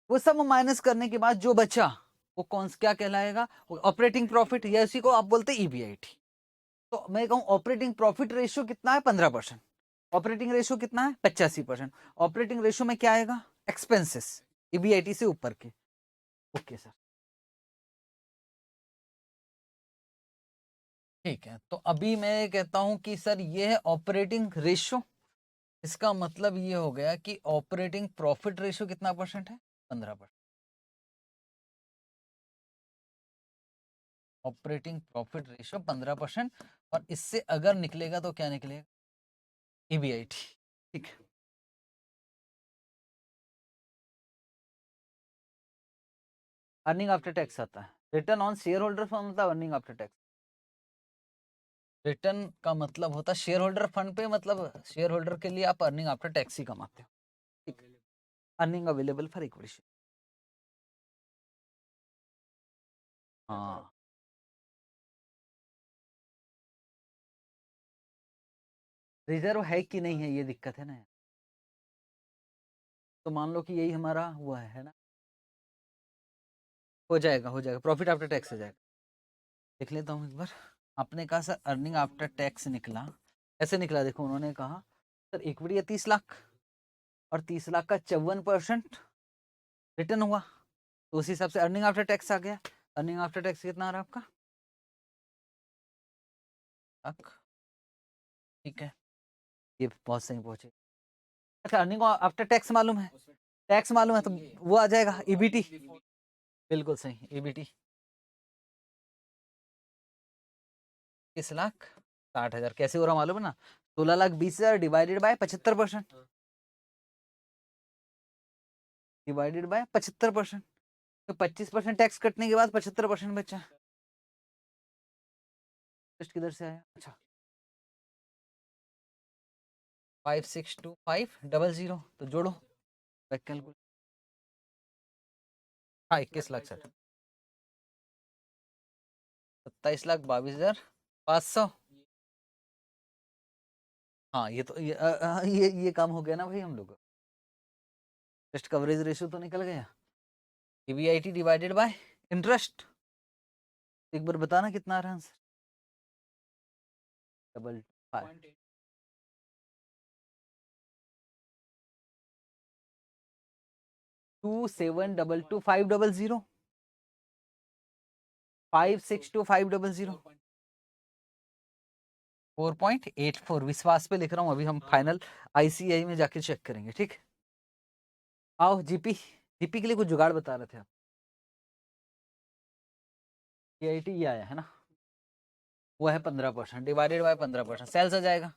वो सब माइनस करने के बाद जो बचा वो कौन क्या कहलाएगा? ऑपरेटिंग प्रॉफिट, या इसी को आप बोलते हैं ईबीआईटी। तो मैं कहूँ ऑपरेटिंग प्रॉफिट रेशियो कितना है? 15%। ऑपरेटिंग रेशियो कितना है? 85%। ऑपरेटिंग रेशियो में क्या आएगा? एक्सपेंसेस, ईबीआईटी से ऊपर के। ओके सर, ठीक है। तो अभी मैं कहता हूं कि सर ये है ऑपरेटिंग रेशियो। इसका मतलब ये हो गया कि ऑपरेटिंग प्रॉफिट रेशियो कितना परसेंट है? 15%। ऑपरेटिंग प्रॉफिट रेशियो 15%, और इससे अगर निकलेगा तो क्या निकलेगा? ईबीआईटी। ठीक है। अर्निंग आफ्टर टैक्स आता है, return on share holder fund मतलब अर्निंग आफ्टर टैक्स। रिटर्न का मतलब होता है शेयर होल्डर फंड पे, मतलब शेयर होल्डर के लिए आप अर्निंग आफ्टर टैक्स ही कमाते हो। ठीक, अर्निंग अवेलेबल फॉर इक्विटी। हाँ, रिजर्व है कि नहीं है, ये दिक्कत है ना। तो मान लो कि यही हमारा हुआ है ना, हो जाएगा, हो जाएगा, प्रॉफिट आफ्टर टैक्स हो जाएगा। देख लेता हूँ एक बार। आपने कहा सर अर्निंग आफ्टर टैक्स निकला, ऐसे निकला, देखो उन्होंने कहा सर इक्विटी है 30 लाख, और 30 लाख का 54% रिटर्न हुआ, तो उस हिसाब से अर्निंग आफ्टर टैक्स आ गया। अर्निंग आफ्टर टैक्स कितना आ रहा है आपका? लाख। ठीक है, ये बहुत सही पहुंचे। अच्छा, अर्निंग आफ्टर टैक्स मालूम है, टैक्स मालूम है, तो वो आ जाएगा ईबीटी। बिल्कुल सही, ईबीटी 21,60,000 कैसे हो रहा मालूम है ना? 16,20,000 डिवाइडेड बाय 75%, डिवाइडेड बाय 75%। तो 25% टैक्स कटने के बाद 75% बचा। टेस्ट किधर से आया? अच्छा, 562500, तो जोड़ो, बैक कैलकुलेट। हाँ, 21,60,000, 27,22,500। हाँ, ये तो ये काम हो गया ना भाई हम लोग। टेस्ट कवरेज रेशियो तो निकल गया। ईबीआईटी डिवाइडेड बाय इंटरेस्ट, एक बार बताना कितना आ रहा है आंसर? 555 2722 500 4.84। विश्वास पे लिख रहा हूँ, अभी हम फाइनल आईसीआई में जाके चेक करेंगे। ठीक, आओ जीपी, जीपी के लिए कुछ जुगाड़ बता रहे थे आप। सीआईटी ये आया है ना, वो है 15% डिवाइडेड बाय 15%, सेल्स आ जाएगा।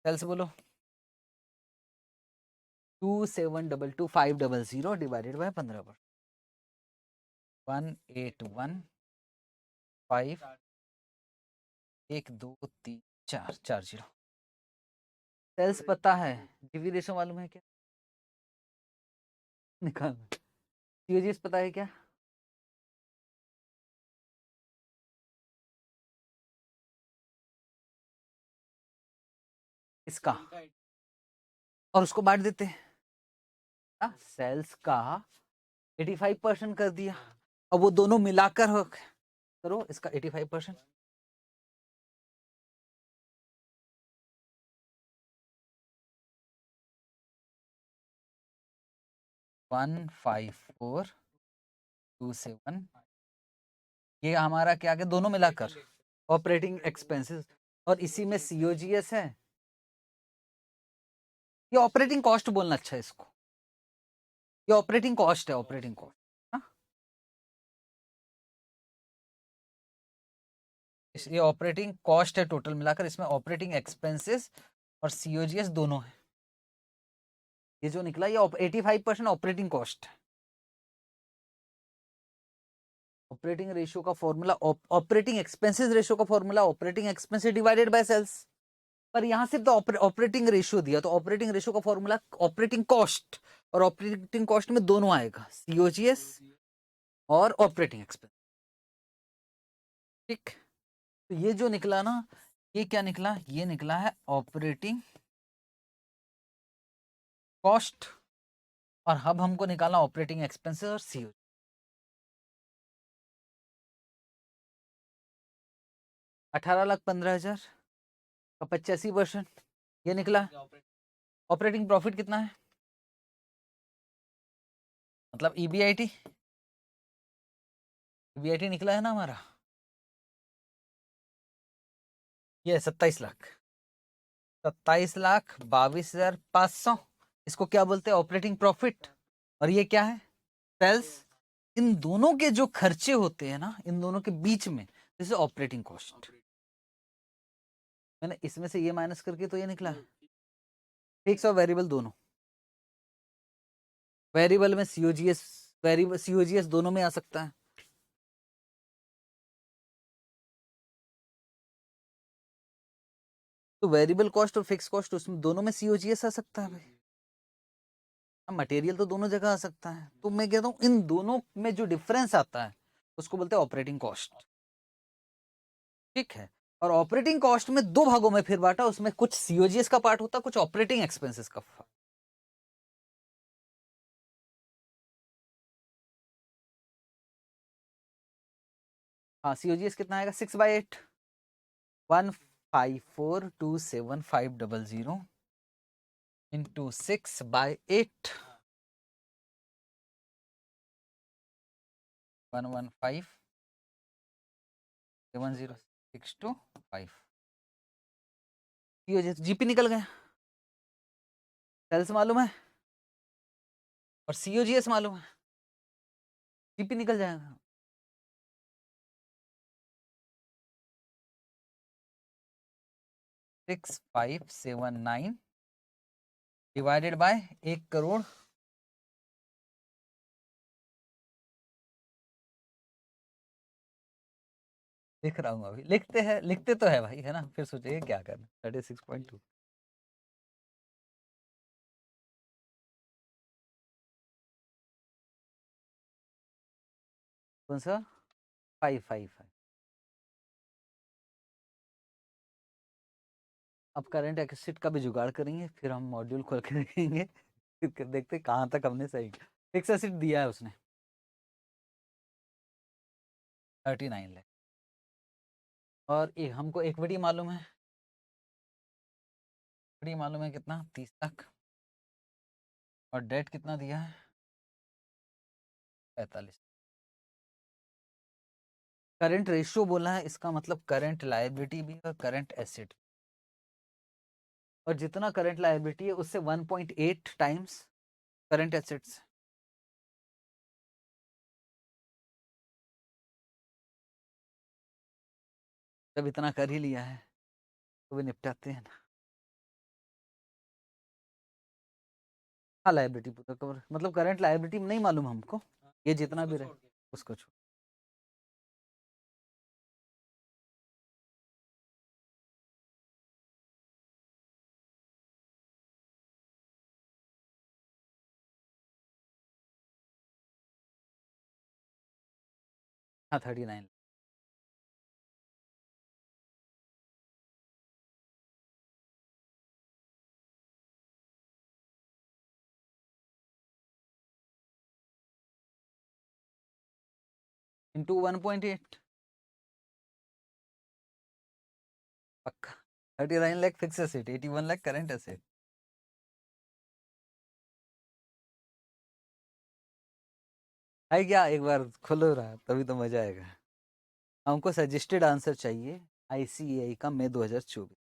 सेल्स बोलो, 2722 डिवाइडेड बाय 15%, 181,5 1 2 3 4 40। सेल्स पता है, डीवी रेशो मालूम है क्या? निकाल, सीओजीएस पता है क्या? इसका, और उसको बांट देते हैं। सेल्स का 85% कर दिया, अब वो दोनों मिलाकर हो, करो इसका 85%। 15427, ये हमारा क्या गया दोनों मिलाकर? ऑपरेटिंग एक्सपेंसेस, और इसी में सीओजीएस है। ये ऑपरेटिंग कॉस्ट बोलना अच्छा है इसको, ये ऑपरेटिंग कॉस्ट है, ऑपरेटिंग कॉस्ट। ये ऑपरेटिंग कॉस्ट है टोटल मिलाकर, इसमें ऑपरेटिंग एक्सपेंसेस और सीओजीएस दोनों है। ये जो निकला ये 85% ऑपरेटिंग कॉस्ट है। ऑपरेटिंग रेशियो का फॉर्मूला, ऑपरेटिंग एक्सपेंसेस रेशियो का formula operating expenses divided by sales. पर यहां सिर्फ तो ऑपरेटिंग रेशियो दिया, तो ऑपरेटिंग रेशियो का फॉर्मूला ऑपरेटिंग कॉस्ट, और ऑपरेटिंग कॉस्ट में दोनों आएगा, सीओजीएस और ऑपरेटिंग एक्सपेंस। ठीक, तो ये जो निकला ना, ये क्या निकला, ये निकला है ऑपरेटिंग कॉस्ट, और अब हमको निकालना ऑपरेटिंग एक्सपेंसेस और सीओ। 18,15,000 का 85%, ये निकला। ऑपरेटिंग प्रॉफिट कितना है, मतलब ईबीआईटी, ईबीआईटी निकला है ना हमारा, ये 27 लाख, 27,22,500। इसको क्या बोलते हैं, ऑपरेटिंग प्रॉफिट। और ये क्या है, सेल्स। इन दोनों के जो खर्चे होते हैं ना, इन दोनों के बीच में, जैसे ऑपरेटिंग कॉस्ट, मैंने इसमें से ये माइनस करके तो ये निकला है। फिक्स और वेरिएबल दोनों, वेरिएबल में सीओजीएस, वेरिएबल सीओजीएस दोनों में आ सकता है। तो वेरिएबल कॉस्ट और फिक्स कॉस्ट, उसमें दोनों में सीओजीएस आ सकता है भाई। मटेरियल तो दोनों जगह आ सकता है, तो मैं कहता हूँ इन दोनों में जो डिफरेंस आता है उसको बोलते हैं ऑपरेटिंग कॉस्ट। ठीक है, और ऑपरेटिंग कॉस्ट में दो भागों में फिर बांटा, उसमें कुछ सीओजीएस का पार्ट होता है, कुछ ऑपरेटिंग एक्सपेंसेस का। हाँ, सीओजीएस कितना आएगा, 6/8, 154,275,000 इंटू 6/8, 115,70625। सीओजीएस, जीपी निकल गया, सेल्स मालूम है और सीओजीएस मालूम है, जीपी निकल जाएगा। 6579 डिवाइडेड बाय 1 करोड़। लिख रहा हूँ अभी, लिखते हैं, लिखते तो है भाई, है ना, फिर सोचिए क्या करना। 36.2, कौन सा, 555। अब करंट एक्सिट का भी जुगाड़ करेंगे, फिर हम मॉड्यूल खोल के देखेंगे, फिर देखते कहाँ तक हमने सही। फिक्स एसिड दिया है उसने 39 लाख, और हमको इक्विटी मालूम है, इक्विटी मालूम है कितना, 30 लाख, और डेट कितना दिया है, 45। करंट रेशियो बोला है, इसका मतलब करंट लायबिलिटी भी और करंट एसेट, और जितना करंट लायबिलिटी है उससे 1.8 टाइम्स करंट एसेट्स। जब इतना कर ही लिया है तो भी निपटाते हैं ना। हाँ, लायबिलिटी पूरा कवर, मतलब करंट लायबिलिटी नहीं मालूम हमको, ये जितना भी रहे उसको छोड़। हाँ, 39 इंटू 1.8, पक्का। 39 lakh fix asset, 81 lakh current asset. है क्या, एक बार खोलो रहा तभी तो मजा आएगा। हमको सजेस्टेड आंसर चाहिए आईसीएआई का मई 2024।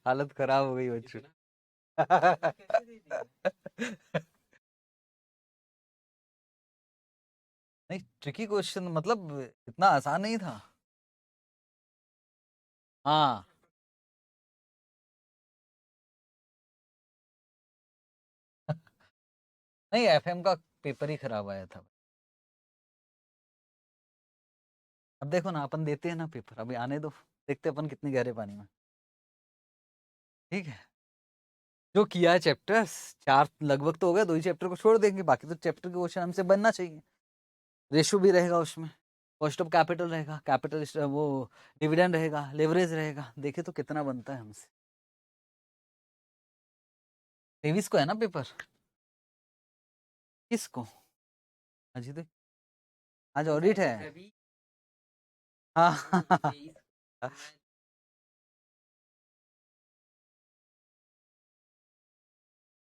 हालत खराब हो गई बच्चों। नहीं, ट्रिकी क्वेश्चन मतलब इतना आसान नहीं था। हाँ, नहीं एफएम का पेपर ही खराब आया था। अब देखो ना, अपन देते हैं ना पेपर, अभी आने दो, देखते हैं अपन कितने गहरे पानी में। ठीक है, जो किया है चैप्टर्स, 4 लगभग तो हो गए, 2 ही चैप्टर को छोड़ देंगे, बाकी तो चैप्टर के क्वेश्चन हमसे बनना चाहिए। रेशो भी रहेगा उसमें, कॉस्ट ऑफ कैपिटल रहेगा, कैपिटल वो डिविडेंड रहेगा, लेवरेज रहेगा, देखे तो कितना बनता है हमसे। 23 को है ना पेपर? किसको? अजी तो आज ऑडिट है। हाँ।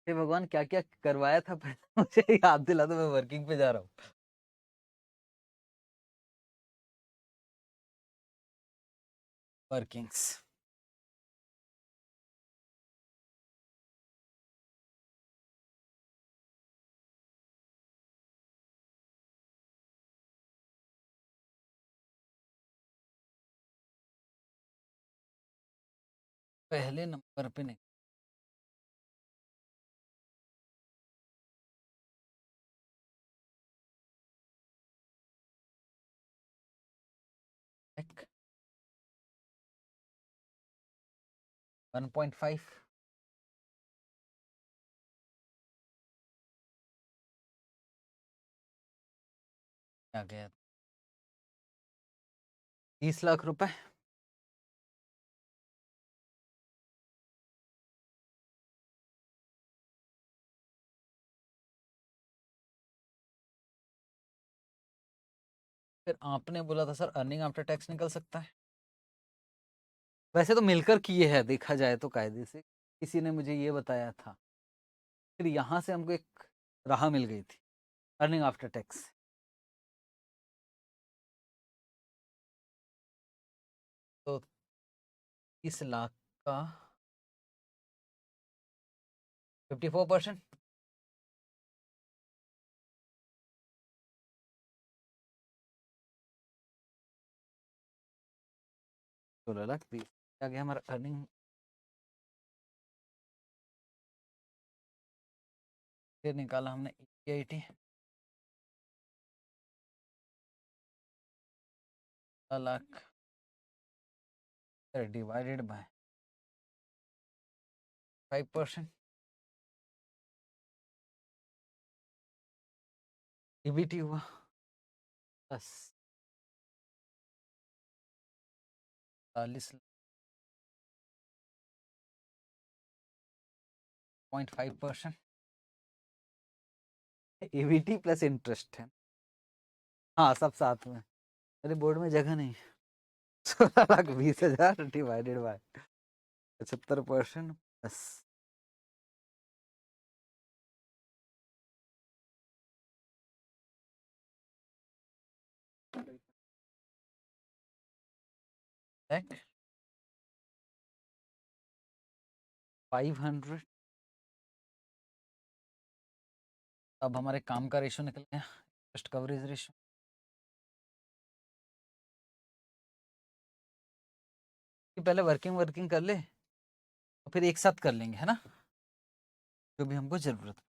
हे भगवान, क्या क्या करवाया था पहले मुझे याद दिला दो, मैं वर्किंग पे जा रहा हूँ। वर्किंग्स, पहले नंबर पे नहीं। एक 1.5 आ गया, 30 लाख रुपए। फिर आपने बोला था सर अर्निंग आफ्टर टैक्स निकल सकता है। वैसे तो मिलकर किए हैं देखा जाए तो, कायदे से किसी ने मुझे ये बताया था। फिर यहाँ से हमको एक राह मिल गई थी, अर्निंग आफ्टर टैक्स। तो 30 लाख का 54%, 16 लाख 20 आ गया हमारा अर्निंग। फिर निकाला हमने EAT, lakh divided by 5%, EBT हुआ 40.5%, EBT प्लस इंटरेस्ट है। हाँ, सब साथ में, मेरे बोर्ड में जगह नहीं। 16 लाख 20 हजार डिवाइडेड बाय 75% प्लस। लाख 500। अब हमारे काम का रेशो निकल गया, इंटरेस्ट कवरेज रेशो। पहले वर्किंग वर्किंग कर ले, और फिर एक साथ कर लेंगे, है ना, जो भी हमको जरूरत है।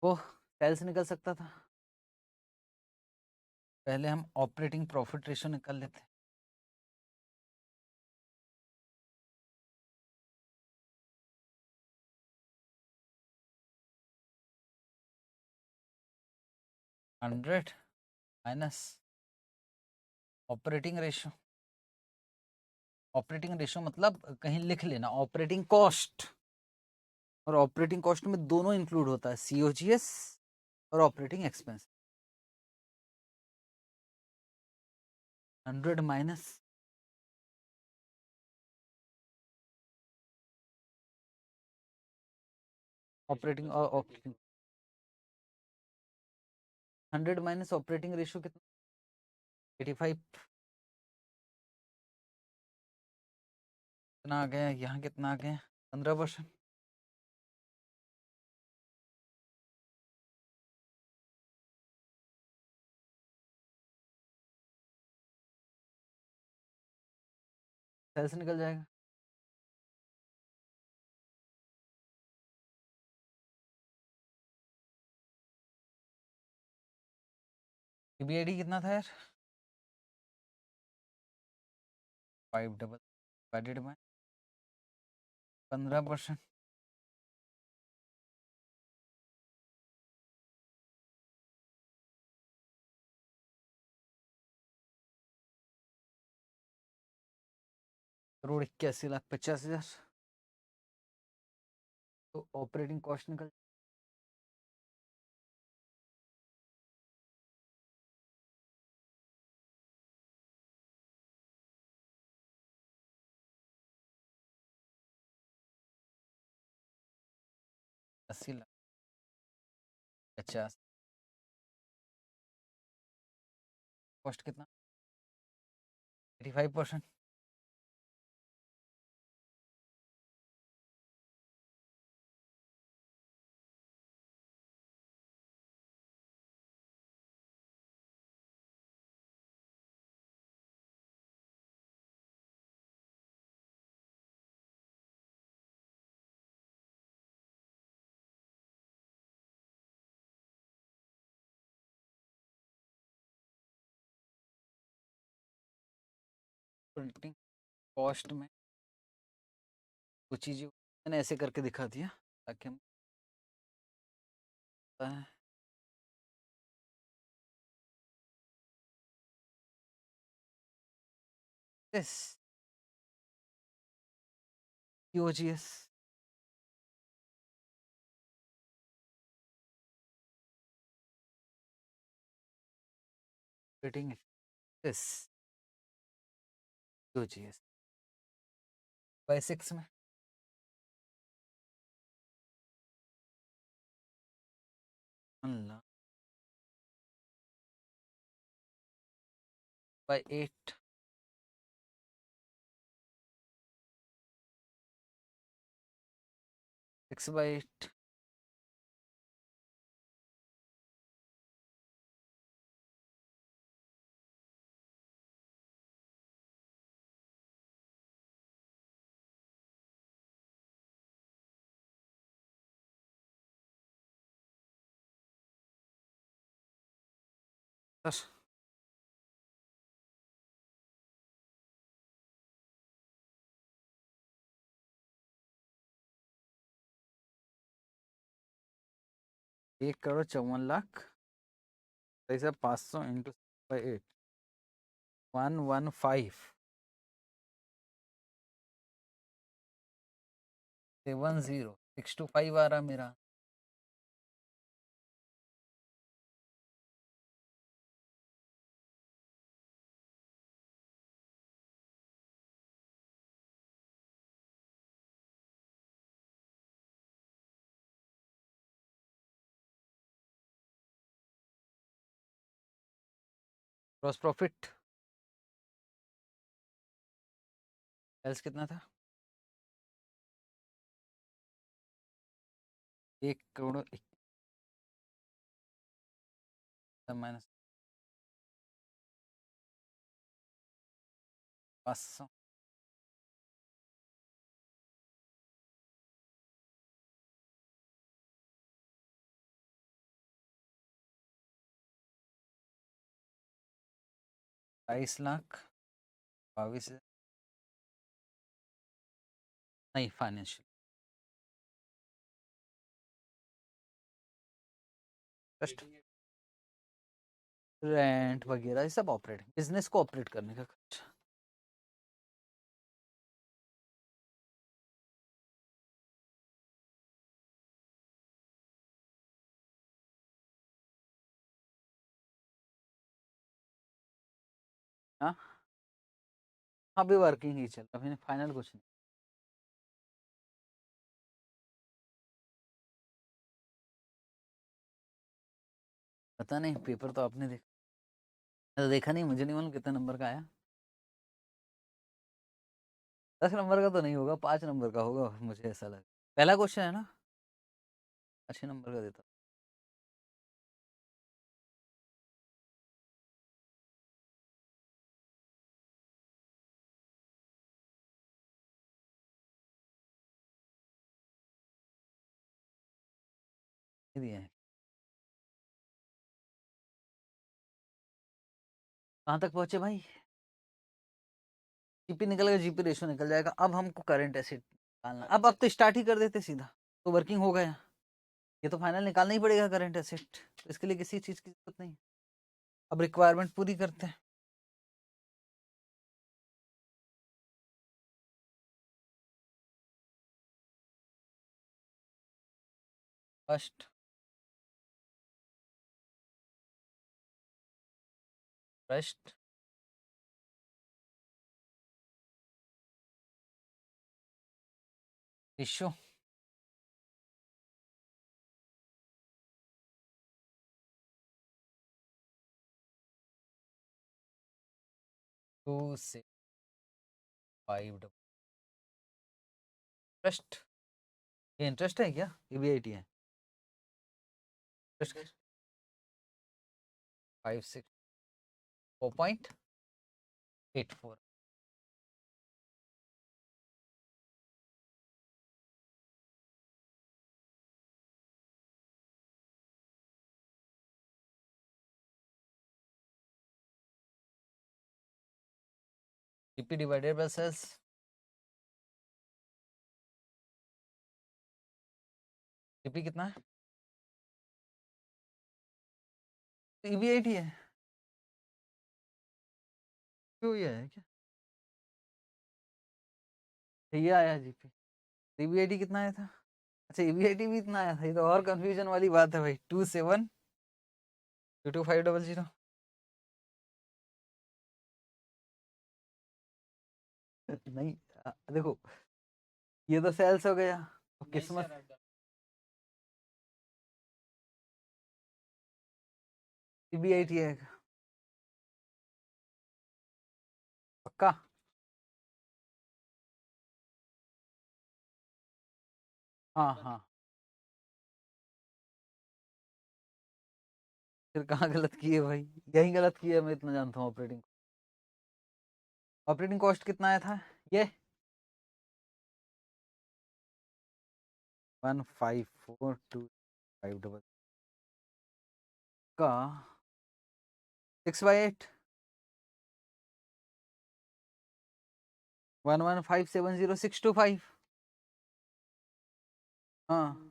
वो सेल्स निकल सकता था, पहले हम ऑपरेटिंग प्रॉफिट रेशो निकाल लेते। 100 minus operating ratio. Operating ratio मतलब कहीं लिख लेना, ऑपरेटिंग कॉस्ट, और ऑपरेटिंग कॉस्ट में दोनों इंक्लूड होता है, COGS और operating expense. 100 minus operating, 100 minus operating ratio कितना? 85 कितना आ गया, यहाँ कितना आ गया, 15%। सेल्स निकल जाएगा। पीबीआईडी कितना था यार, 5 डबल डिवाइडेड बाय 15%। करोड़ 81,50,000। तो ऑपरेटिंग कॉस्ट निकल 80 लाख 50। कॉस्ट कितना, 85%। ऑपरेटिंग कॉस्ट में कुछ चीज़ें मैंने ऐसे करके दिखा दिया ताकि हम yes UGS operating yes UGS bye 6 में अल्लाह बाय 8 6 बाय 8 सर। एक करोड़ 54 लाख, ऐसा 500 इंटू बाई 8 115 70625 आ रहा मेरा। ग्रॉस प्रॉफिट सेल्स कितना था, 1 करोड़ माइनस 500 22 लाख 22 नहीं फाइनेंशियल जस्ट रेंट वगैरह ये सब ऑपरेट बिजनेस को ऑपरेट करने का खर्चा। हाँ अभी वर्किंग ही चल रहा, मैंने फाइनल कुछ नहीं। पता नहीं पेपर तो आपने देखा। तो देखा नहीं, मुझे नहीं मालूम कितने नंबर का आया। 10 नंबर का तो नहीं होगा, 5 नंबर का होगा, मुझे ऐसा लगा। पहला क्वेश्चन है ना, अच्छे नंबर का देता। ये दिए हैं। कहाँ तक पहुंचे भाई? जीपी निकल गया, जीपी रेशो निकल जाएगा। अब हमको करंट एसिड निकालना। अब तो स्टार्ट ही कर देते सीधा, तो वर्किंग हो गया। ये तो फाइनल निकालना ही पड़ेगा करंट एसिड, तो इसके लिए किसी चीज की जरूरत नहीं। अब रिक्वायरमेंट पूरी करते हैं। फर्स्ट, फर्स्ट रेशो, टू से 5 इंटरेस्ट। ये इंटरेस्ट है क्या, ईबीआईटी है? Interest 564.84। GP divided by sales, GP कितना है? ईबीआईटी है, क्यों ये है क्या? ये आया जीपी। ईबीआईटी कितना आया था? अच्छा, ईबीआईटी भी इतना आया था, ये तो और कंफ्यूजन वाली बात है भाई। 27222500। नहीं, देखो, ये तो सेल्स हो गया। किस्मत, ईबीआईटी है पक्का। हाँ हाँ, फिर कहाँ गलत किए भाई? यही गलत किया, मैं इतना जानता हूँ। ऑपरेटिंग कॉस्ट कितना आया था ये? 15425 का 6/8, 11570,625। हाँ,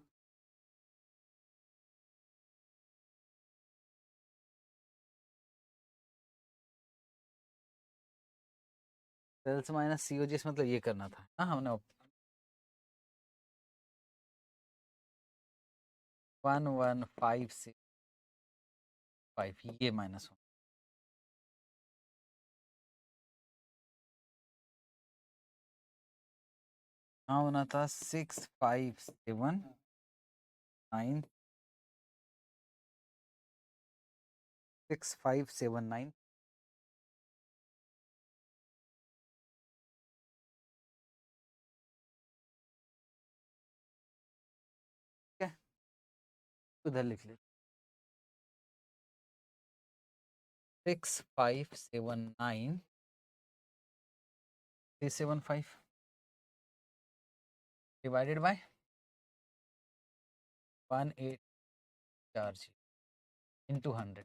सेल्स माइनस सीओजीएस, मतलब ये करना था। हाँ, हमने 11565, ये माइनस हो। हाँ, होना था 6579, 6579। ठीक है, उधर लिख ले। 6579,375 डिवाइडेड बाय 1840 इंटू 100।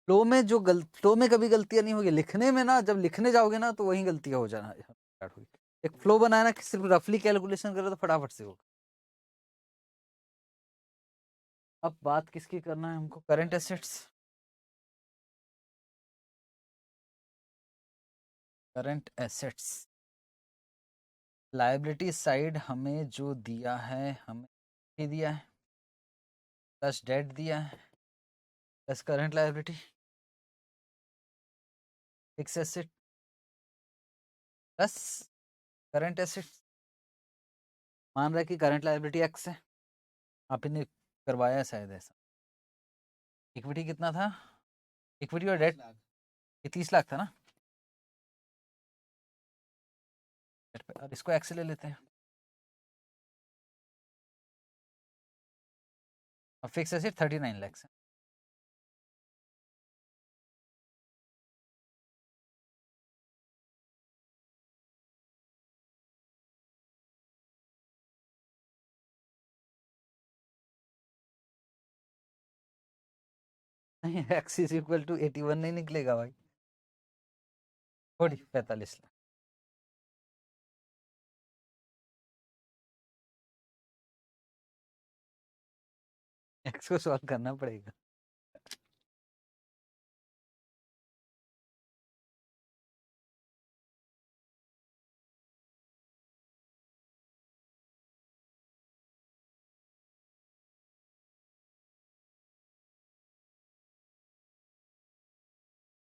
फ्लो में कभी गलतियां नहीं होगी, लिखने में ना, जब लिखने जाओगे ना तो वही गलतियां हो जाना स्टार्ट हुई। एक फ्लो बनाया ना कि सिर्फ रफली कैलकुलेशन करो तो फटाफट से होगा। अब बात किसकी करना है हमको? Current assets. Current assets, liability side हमें जो दिया है, हमें ही दिया है, प्लस डेट दिया है, plus current liability, fix asset plus current asset मान रहा है कि करंट लायबिलिटी एक्स है, आप इन्हें करवाया है शायद ऐसा। इक्विटी कितना था, इक्विटी और डेट ये 30 लाख था ना, और इसको एक्स ले लेते हैं और फिक्स एसेट 39 लाख है। नहीं एक्स इज इक्वल टू 81 नहीं निकलेगा भाई, 45 लाख। एक्स को सॉल्व करना पड़ेगा।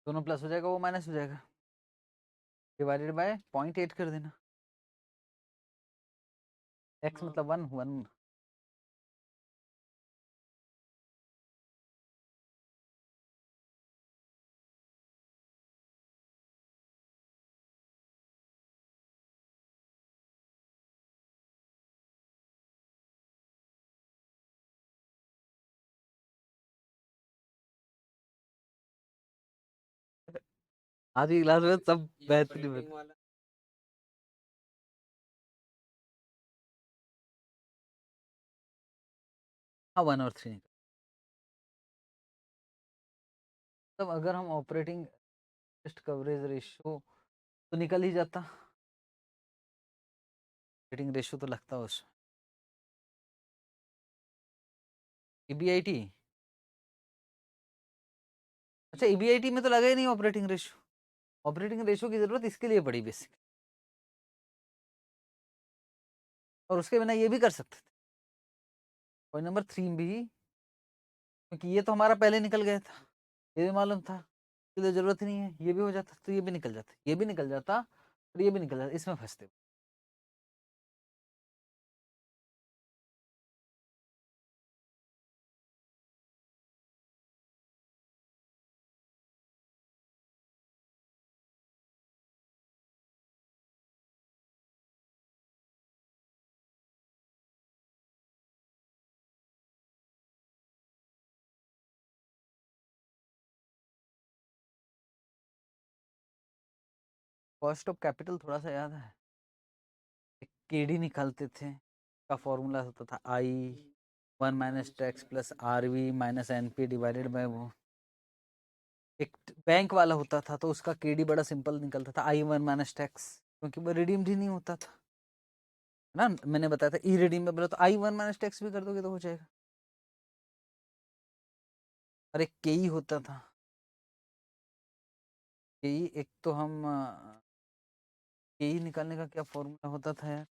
दोनों प्लस हो जाएगा, वो माइनस हो जाएगा, डिवाइडेड बाय 0.8 कर देना। एक्स मतलब 1 1। आधी क्लास में सब बेहतरीन। हाँ 1 और 3। तब अगर हम ऑपरेटिंग कवरेज रेशियो तो निकल ही जाता, ऑपरेटिंग रेशियो तो लगता है उसमें। ईबीआईटी, अच्छा ईबीआईटी में तो लगा ही नहीं ऑपरेटिंग रेशियो, ऑपरेटिंग रेशियो की जरूरत इसके लिए पड़ी बेसिक, और उसके बिना ये भी कर सकते थे। पॉइंट नंबर 3 भी, क्योंकि ये तो हमारा पहले निकल गया था, ये भी मालूम था, इसलिए जरूरत ही नहीं है, ये भी हो जाता तो ये भी निकल जाता, ये भी निकल जाता और ये भी निकल जाता, इसमें फंसते। कॉस्ट ऑफ कैपिटल थोड़ा सा याद है, केडी निकालते थे, का फॉर्मूला होता था I 1 minus tax plus R V minus N P divided by वो, एक बैंक वाला होता था तो उसका केडी बड़ा सिंपल निकलता था आई 1 माइनस टैक्स, क्योंकि वो रिडीम्ड ही नहीं होता था ना, मैंने बताया था ई रिडीमेबल, तो आई 1 माइनस टैक्स भी कर दोगे तो हो जाएगा। और एक केई होता था, केई एक तो हम केई निकालने का क्या फॉर्मूला होता था यार,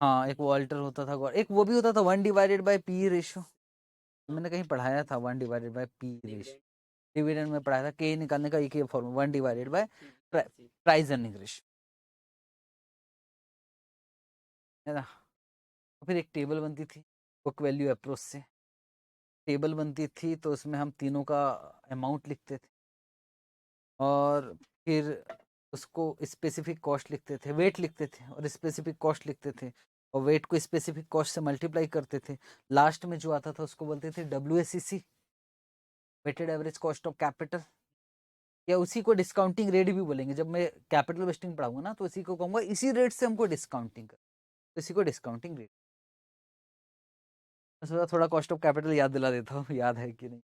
हाँ एक वॉल्टर होता था, एक वो भी होता था 1 डिवाइडेड बाय पी रेशियो, मैंने कहीं पढ़ाया था 1 divided by P ratio, dividend में पढ़ाया था, के निकालने का एक ही formula 1 divided by price earning ratio, है ना। तो फिर एक टेबल बनती थी बुक वैल्यू अप्रोच से, टेबल बनती थी तो उसमें हम तीनों का अमाउंट लिखते थे और फिर उसको स्पेसिफिक कॉस्ट लिखते थे, वेट लिखते थे और स्पेसिफिक कॉस्ट लिखते थे, और वेट को स्पेसिफिक कॉस्ट से मल्टीप्लाई करते थे, लास्ट में जो आता था उसको बोलते थे WACC, weighted average cost of capital, या उसी को डिस्काउंटिंग रेट भी बोलेंगे, जब मैं कैपिटल वेस्टिंग पढ़ाऊंगा ना तो इसी को कहूंगा इसी रेट से हमको डिस्काउंटिंग कर, तो इसी को डिस्काउंटिंग रेट। मैं थोड़ा कॉस्ट ऑफ कैपिटल याद दिला देता हूँ, याद है कि नहीं।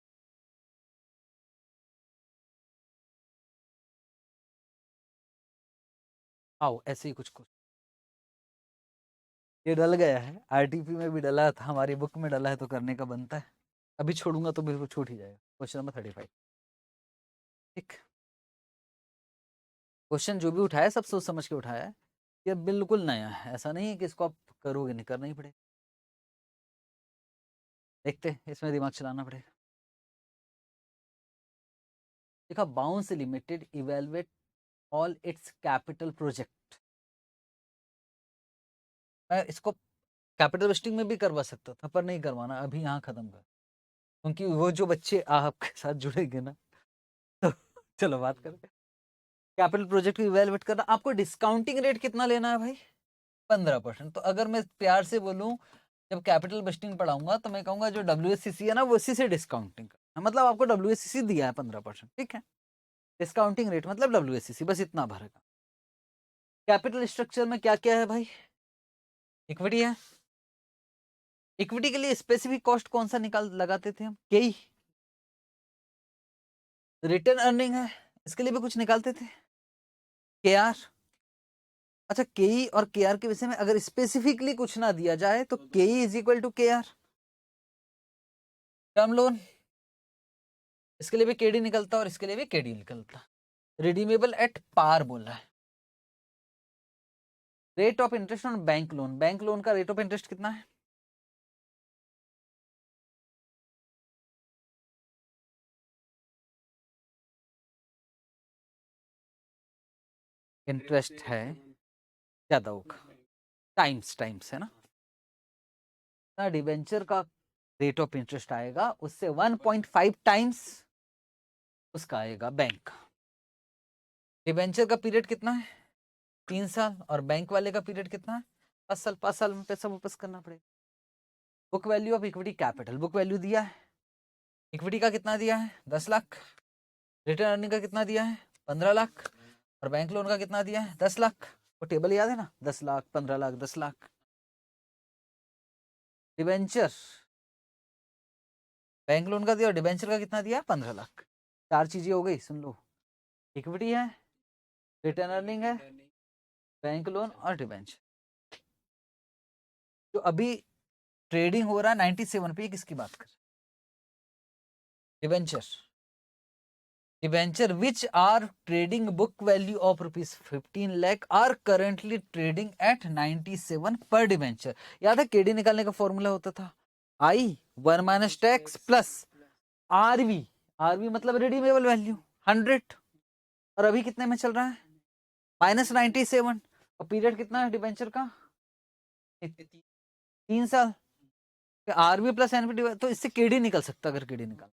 आओ ऐसे ही कुछ कुछ, ये डल गया है आरटीपी में भी डला था, हमारी बुक में डला है तो करने का बनता है, अभी छोड़ूंगा तो बिल्कुल छूट ही जाएगा। क्वेश्चन नंबर 35, ठीक, क्वेश्चन जो भी उठाया सब सोच समझ के उठाया है, ये बिल्कुल नया है, ऐसा नहीं है कि इसको आप करोगे नहीं, करना ही पड़ेगा, देखते इसमें दिमाग चलाना पड़ेगा। देखा bounce limited evaluate all it's capital project. मैं इसको कैपिटल बस्टिंग में भी करवा सकता था पर नहीं करवाना, अभी यहाँ खत्म कर, क्योंकि वो जो बच्चे आपके साथ जुड़ेंगे ना तो चलो बात करें। कैपिटल प्रोजेक्ट को इवेलुएट करना, आपको डिस्काउंटिंग रेट कितना लेना है भाई? 15%। तो अगर मैं प्यार से बोलूं, जब कैपिटल बस्टिंग पढ़ाऊंगा तो मैं कहूंगा जो WSCC है ना वो इसी से डिस्काउंटिंग करना, मतलब आपको WSCC दिया है 15%, ठीक है, डिस्काउंटिंग रेट मतलब WSCC, बस इतना भरेगा। कैपिटल स्ट्रक्चर में क्या क्या है भाई? इक्विटी है, इक्विटी के लिए स्पेसिफिक कॉस्ट कौन सा निकाल लगाते थे हम? केई। रिटर्न अर्निंग है, इसके लिए भी कुछ निकालते थे, KR। अच्छा, केई और KR के विषय में अगर स्पेसिफिकली कुछ ना दिया जाए तो KE is equal to KR। Term loan, इसके लिए भी केडी निकलता और इसके लिए भी केडी निकलता। रिडीमेबल एट पार बोला है। Rate of interest on bank loan, bank loan का रेट ऑफ इंटरेस्ट कितना है? इंटरेस्ट है ज्यादा होगा, टाइम्स है ना, डिबेंचर का रेट ऑफ इंटरेस्ट आएगा उससे 1.5 टाइम्स उसका आएगा बैंक का। डिबेंचर का पीरियड कितना है? 3 साल, और बैंक वाले का पीरियड कितना है? 5 साल। 5 साल में पैसा वापस करना पड़ेगा। Book value of equity capital, book value दिया है, इक्विटी का कितना दिया है? 10 लाख। रिटर्न अर्निंग का कितना दिया है? 15 लाख। और बैंक लोन का कितना दिया है? 10 लाख। वो टेबल याद है ना, 10 lakh, 15 lakh, 10 lakh. Debenture, bank loan का दिया और डिबेंचर का कितना दिया? 15 लाख। 4 चीजें हो गई, सुन लो, इक्विटी है, रिटर्न अर्निंग है, बैंक लोन और डिबेंचर। जो अभी ट्रेडिंग हो रहा है 97 पे, किसकी बात कर? Debenture, debenture which are trading book value of ₹15 lakh are currently trading at 97 per debenture. याद है केडी निकालने का फॉर्मूला होता था I 1 - tax plus RV। RV मतलब रिडीमेबल वैल्यू 100, और अभी कितने में चल रहा है? -97। और पीरियड कितना है डिबेंचर का? 3 साल। RV प्लस NV, तो इससे केडी निकल सकता अगर केडी निकाल।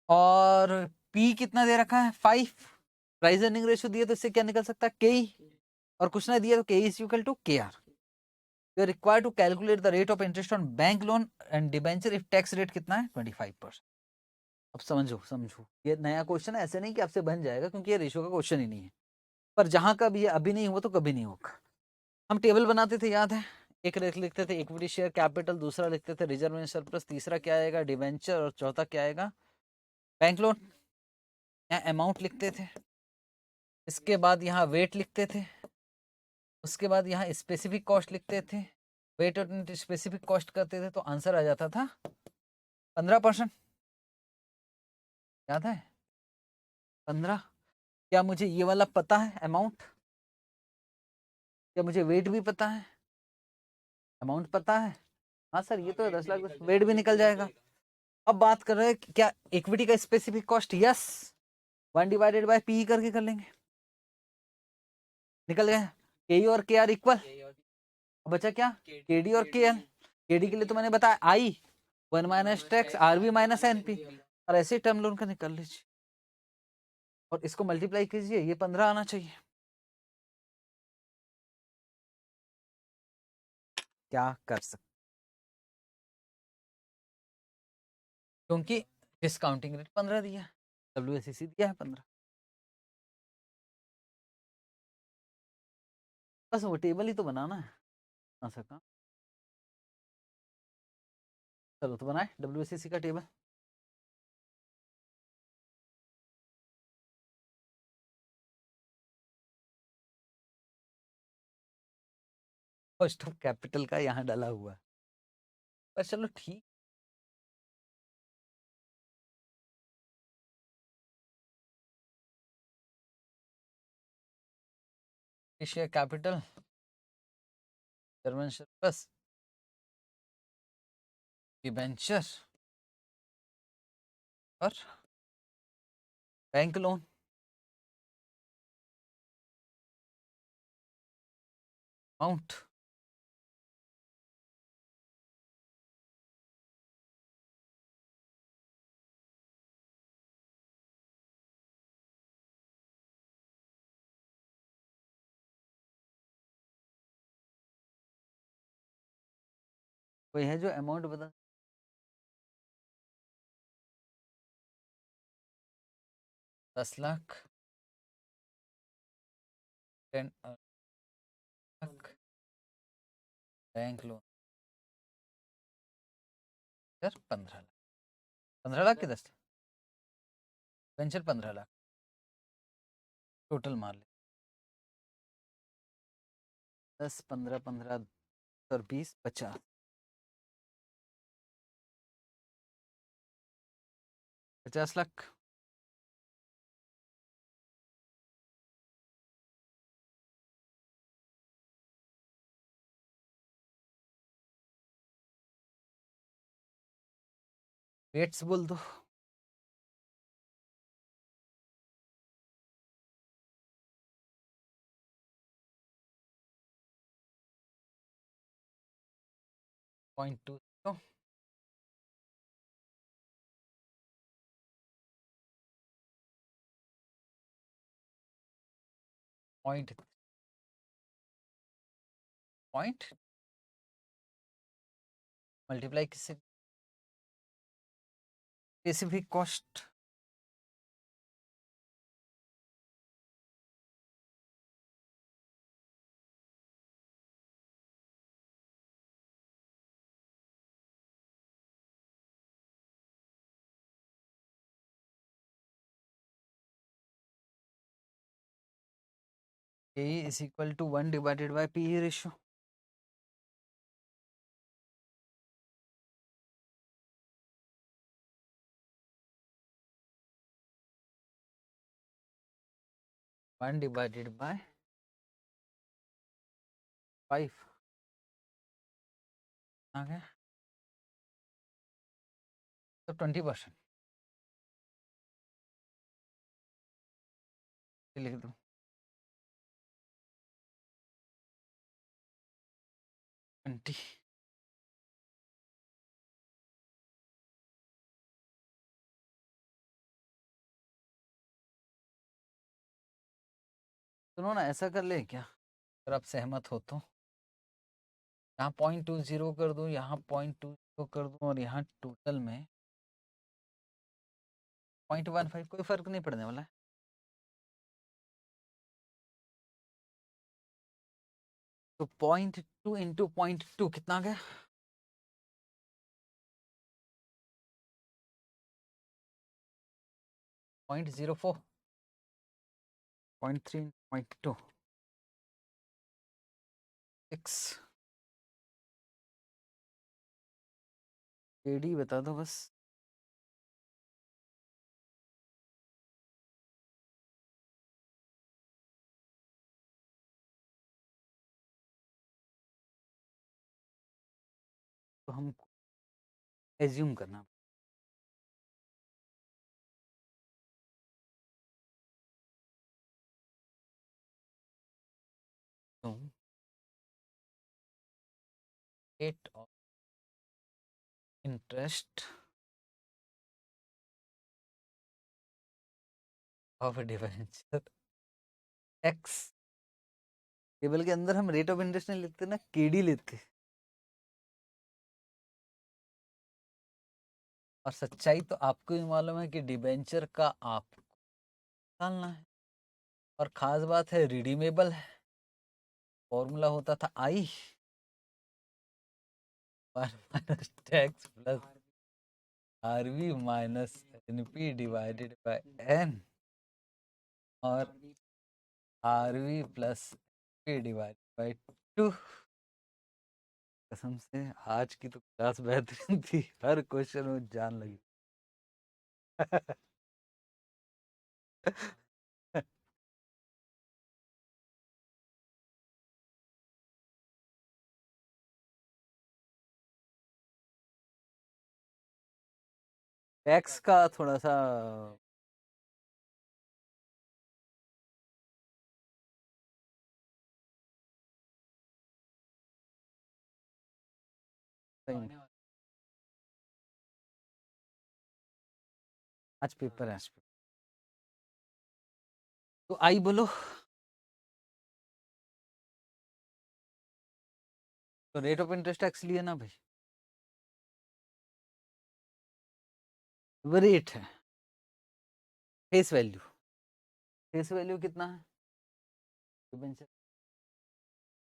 और P कितना दे रखा है? 5। प्राइस अर्निंग रेशियो दिया तो इससे क्या निकल सकता है? KE। और कुछ ना दिया तो KE is equal to KR। You are required to calculate the rate of interest on bank loan and debenture if tax rate कितना है? 25%। अब समझो समझो, ये नया क्वेश्चन है, ऐसे नहीं कि आपसे बन जाएगा, क्योंकि ये रेशियो का क्वेश्चन ही नहीं है, पर जहां का भी ये अभी नहीं हुआ तो कभी नहीं होगा। हम टेबल बनाते थे, याद है? एक लिखते थे इक्विटी शेयर कैपिटल, दूसरा लिखते थे रिजर्व एंड सरप्लस, तीसरा क्या आएगा? डिबेंचर, और चौथा क्या आएगा? Bank loan. यहाँ अमाउंट लिखते थे, इसके बाद यहाँ वेट लिखते थे, उसके बाद यहाँ स्पेसिफिक कॉस्ट लिखते थे, वेट और स्पेसिफिक कॉस्ट करते थे तो आंसर आ जाता था 15%। याद है? 15। क्या मुझे ये वाला पता है अमाउंट? क्या मुझे वेट भी पता है? अमाउंट पता है? हाँ सर, ये तो 10 लाख, वेट भी निकल जाएगा। अब बात कर रहे हैं क्या इक्विटी का स्पेसिफिक कॉस्ट? यस, 1/P करके कर लेंगे, निकल गया। KE और KR इक्वल, बचा क्या? KD और KL। KD के लिए तो मैंने बताया I 1 - टैक्स RV - NP, और ऐसे टर्म लोन का निकाल लीजिए और इसको मल्टीप्लाई कीजिए, ये 15 आना चाहिए। क्या कर सकते, क्योंकि डिस्काउंटिंग रेट 15 दिया, WSCC दिया है 15। बस वो टेबल ही तो बनाना है, ना सका। चलो तो बनाए WSCC का टेबल। कॉस्ट ऑफ कैपिटल का यहाँ डाला हुआ है, पर चलो ठीक। Share capital, German surplus, debenture और बैंक लोन। अमाउंट कोई है जो अमाउंट बता? 10 lakh, 10 lakh bank loan sir 15 lakh, 15 lakh के 10 वेंचर 15 लाख टोटल मार ले। 10 15 15 और 20 50 50 लाख। रेट्स बोल दो। 0.2 पॉइंट पॉइंट मल्टीप्लाई किससे? Specific cost A is equal to 1 divided by P ratio. One divided by 5 आ गया तो 20% लिख दो। 20 सुनो ना, ऐसा कर ले क्या, अगर आप सहमत हो तो यहाँ 0.20 कर दूं, यहाँ 0.20 कर दूं, और यहाँ टोटल में 0.15, कोई फर्क नहीं पड़ने वाला है। तो 0.2 इंटू 0.2 कितना आ गया? 0.04, 0.3, 0.2 6 एडी बता दो बस। तो हम एज्यूम करना, तो rate of interest of debenture x, table के अंदर हम रेट ऑफ इंटरेस्ट नहीं लिखते ना, केडी लिखते। और सच्चाई तो आपको भी मालूम है कि डिबेंचर का आपको निकालना है, और खास बात है रिडीमेबल है। फॉर्मूला होता था I minus tax plus RV minus NP divided by N, और RV plus P divided by 2। कसम से आज की तो क्लास बेहतरीन थी, हर क्वेश्चन में जान लगी। टैक्स का थोड़ा सा सही में आज पेपर है, आज पेपर। तो आई बोलो। तो रेट ऑफ इंटरेस्ट टैक्स लिए ना भाई, वो रेट है, फेस वैल्यू। फेस वैल्यू कितना है डिबेंचर?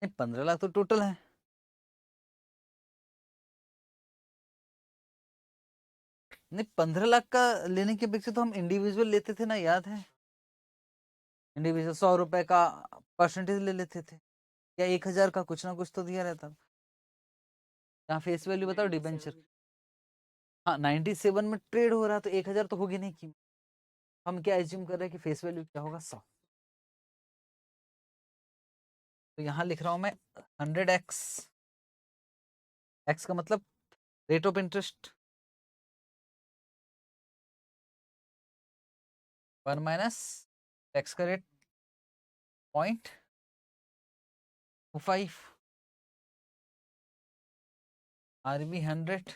नहीं 15 लाख तो टोटल है। नहीं 15 लाख का लेने के अपेक्षा तो हम इंडिविजुअल लेते थे ना, याद है? इंडिविजुअल 100 रुपए का परसेंटेज ले लेते थे, या 1,000 का कुछ ना कुछ तो दिया रहता। यहाँ फेस वैल्यू बताओ डिबेंचर। हाँ 97 में ट्रेड हो रहा तो 1,000 तो होगी नहीं कीमत। हम क्या एज्यूम कर रहे हैं कि फेस वैल्यू क्या होगा, 100। तो यहाँ लिख रहा हूं मैं 100x। x का मतलब rate of interest, 1 minus tax का rate 0.25, RB 100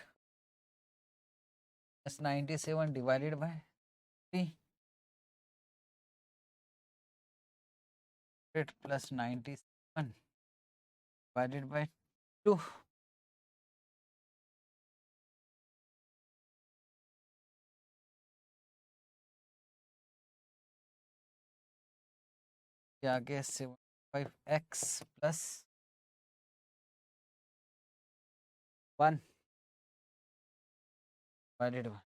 plus 97 divided by 3 plus 97 divided by 2। क्या आ गया 75x प्लस 1 डिवाइडेड बाय,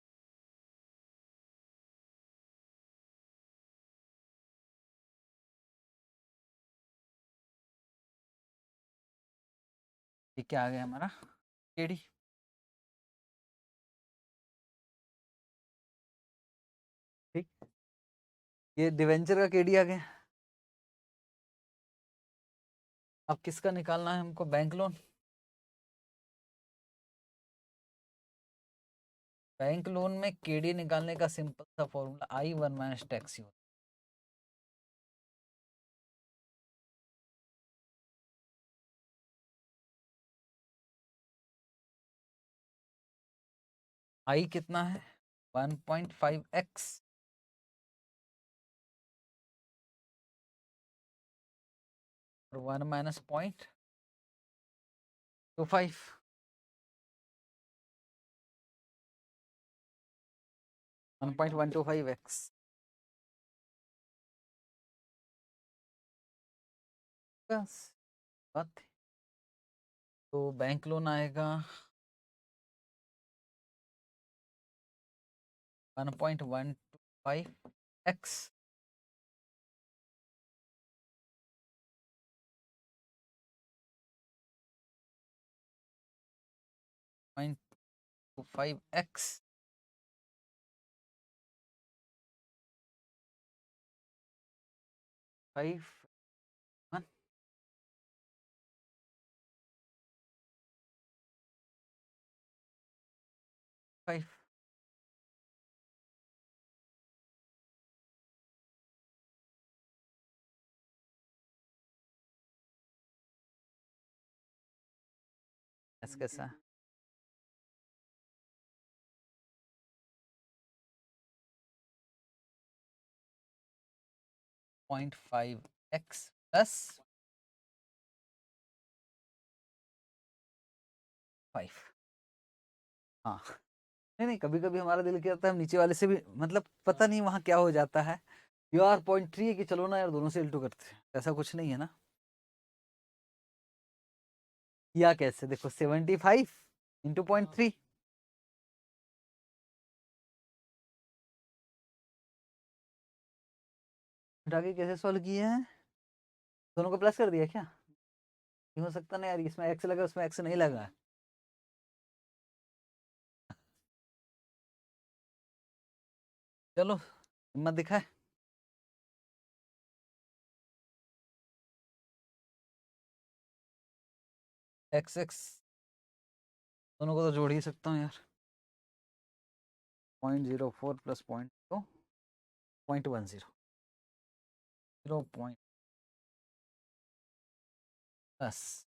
ये क्या आ गया हमारा केडी। ठीक, ये डिवेंचर का केडी आ गया। अब किसका निकालना है हमको, बैंक लोन। बैंक लोन में केडी निकालने का सिंपल सा फॉर्मूला I1 माइनस टैक्स ही होता है। I कितना है 1.5x और 1 माइनस 0.25, 1.125x। बस बात है। तो बैंक लोन आएगा 1.125x .25x 5 1 5 ऐसा कैसा 0.5x प्लस 5। हाँ नहीं नहीं, कभी कभी हमारा दिल करता है हम नीचे वाले से भी, मतलब पता नहीं वहां क्या हो जाता है। यार 0.3 है कि चलो ना यार दोनों से इल्टू करते हैं, ऐसा कुछ नहीं है ना। या कैसे देखो 75 इंटू 0.3, उठा के कैसे सॉल्व किए हैं, दोनों को प्लस कर दिया क्या? नहीं हो सकता ना यार, इसमें एक्स लगा उसमें एक्स नहीं लगा। चलो हिम्मत दिखाए। एक्स एक्स दोनों को तो जोड़ ही सकता हूँ यार। 0.04 प्लस 0.10 0 प्लस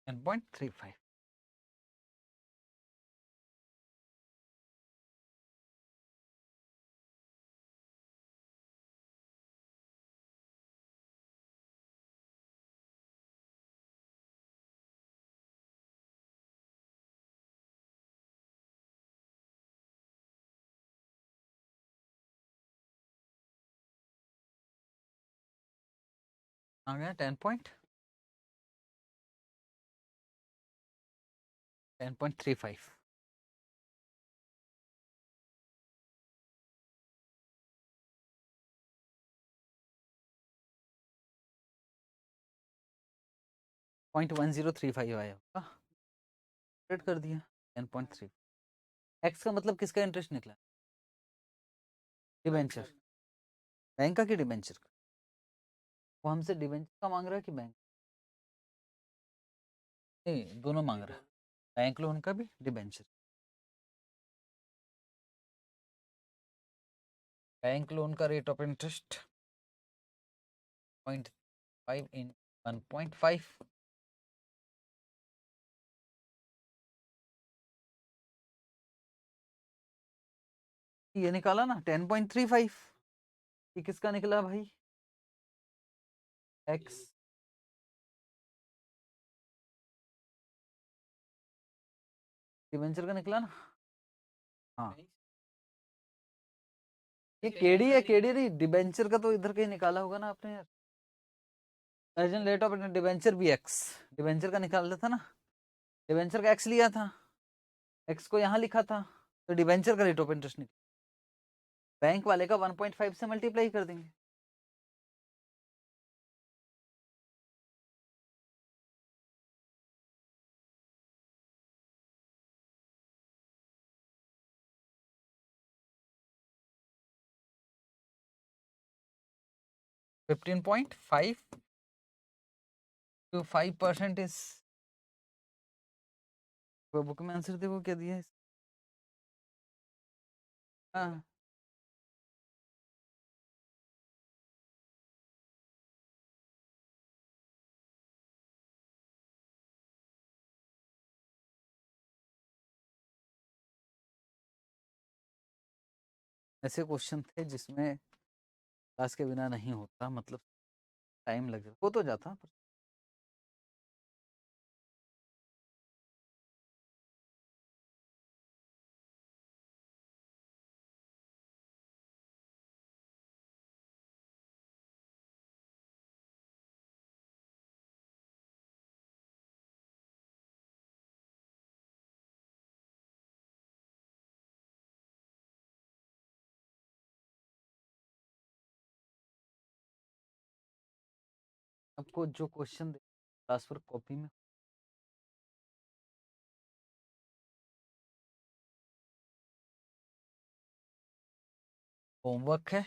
10.35। आ गया 10.35। पॉइंट 1035 आया होगा, कर दिया 10.3। एक्स का मतलब किसका इंटरेस्ट निकला? डिबेंचर। बैंक का कि डिबेंचर का? वो हमसे डिबेंचर का मांग रहा है कि बैंक? नहीं, दोनों मांग रहा है, बैंक लोन का भी, डिबेंचर। बैंक लोन का रेट ऑफ इंटरेस्ट 0.5 इन 1.5। ये निकाला ना 10.35। ये किसका निकला भाई? एक्स। डिबेंचर का निकला ना? हाँ, ये केडी है, केडी नहीं, डिबेंचर का तो इधर कहीं निकाला होगा ना आपने यार। अर्जेंट रेट ऑफ डिबेंचर भी एक्स, डिबेंचर का निकाला था ना, डिबेंचर का एक्स लिया था, एक्स को यहाँ लिखा था, तो डिबेंचर का रेट ऑफ इंटरेस्ट निकला। बैंक वाले का 1.5 से मल्टीप्लाई कर देंगे। फिफ्टीन 15.5 to 5% इज, बुक में आंसर देखो क्या दिया है। हाँ, ऐसे क्वेश्चन थे जिसमें क्लास के बिना नहीं होता, मतलब टाइम लग हो तो जाता पर। आपको जो क्वेश्चन क्लास पर कॉपी में, होमवर्क है।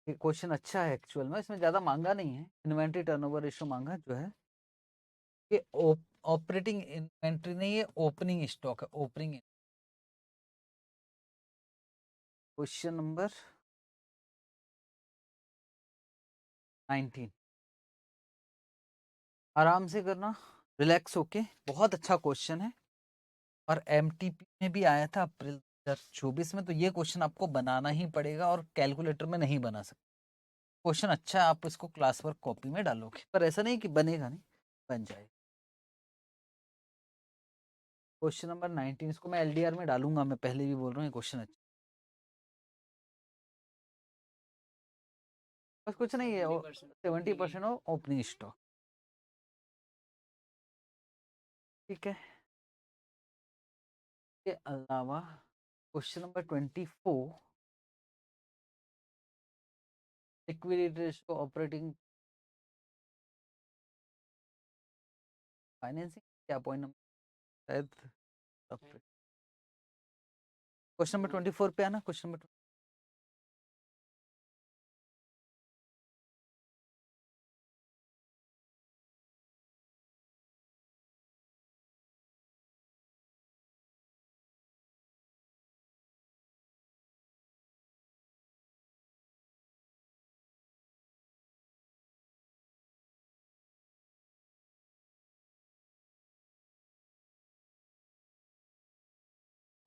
ये क्वेश्चन अच्छा है एक्चुअल में, इसमें ज़्यादा मांगा नहीं है, इन्वेंट्री टर्नओवर रेशियो मांगा जो है ये ऑपरेटिंग इन्वेंट्री नहीं, ये ओपनिंग स्टॉक है, ओपनिंग। क्वेश्चन नंबर 19, आराम से करना, रिलैक्स होके, बहुत अच्छा क्वेश्चन है और एमटीपी में भी आया था अप्रैल 2024 में, तो ये क्वेश्चन आपको बनाना ही पड़ेगा और कैलकुलेटर में नहीं बना सकते। क्वेश्चन अच्छा है, आप इसको क्लास वर्क कॉपी में डालोगे, पर ऐसा नहीं कि बनेगा नहीं, बन जाए। क्वेश्चन नंबर 19, इसको मैं एलडीआर में डालूंगा, मैं पहले भी बोल रहा हूँ, ये क्वेश्चन अच्छा, बस कुछ नहीं है, 70% ऑफ ओपनिंग स्टॉक। ठीक है, के अलावा question number 24, liquidity ratio operating financing, क्या पॉइंट नंबर शायद। क्वेश्चन नंबर 24 पे आना, question number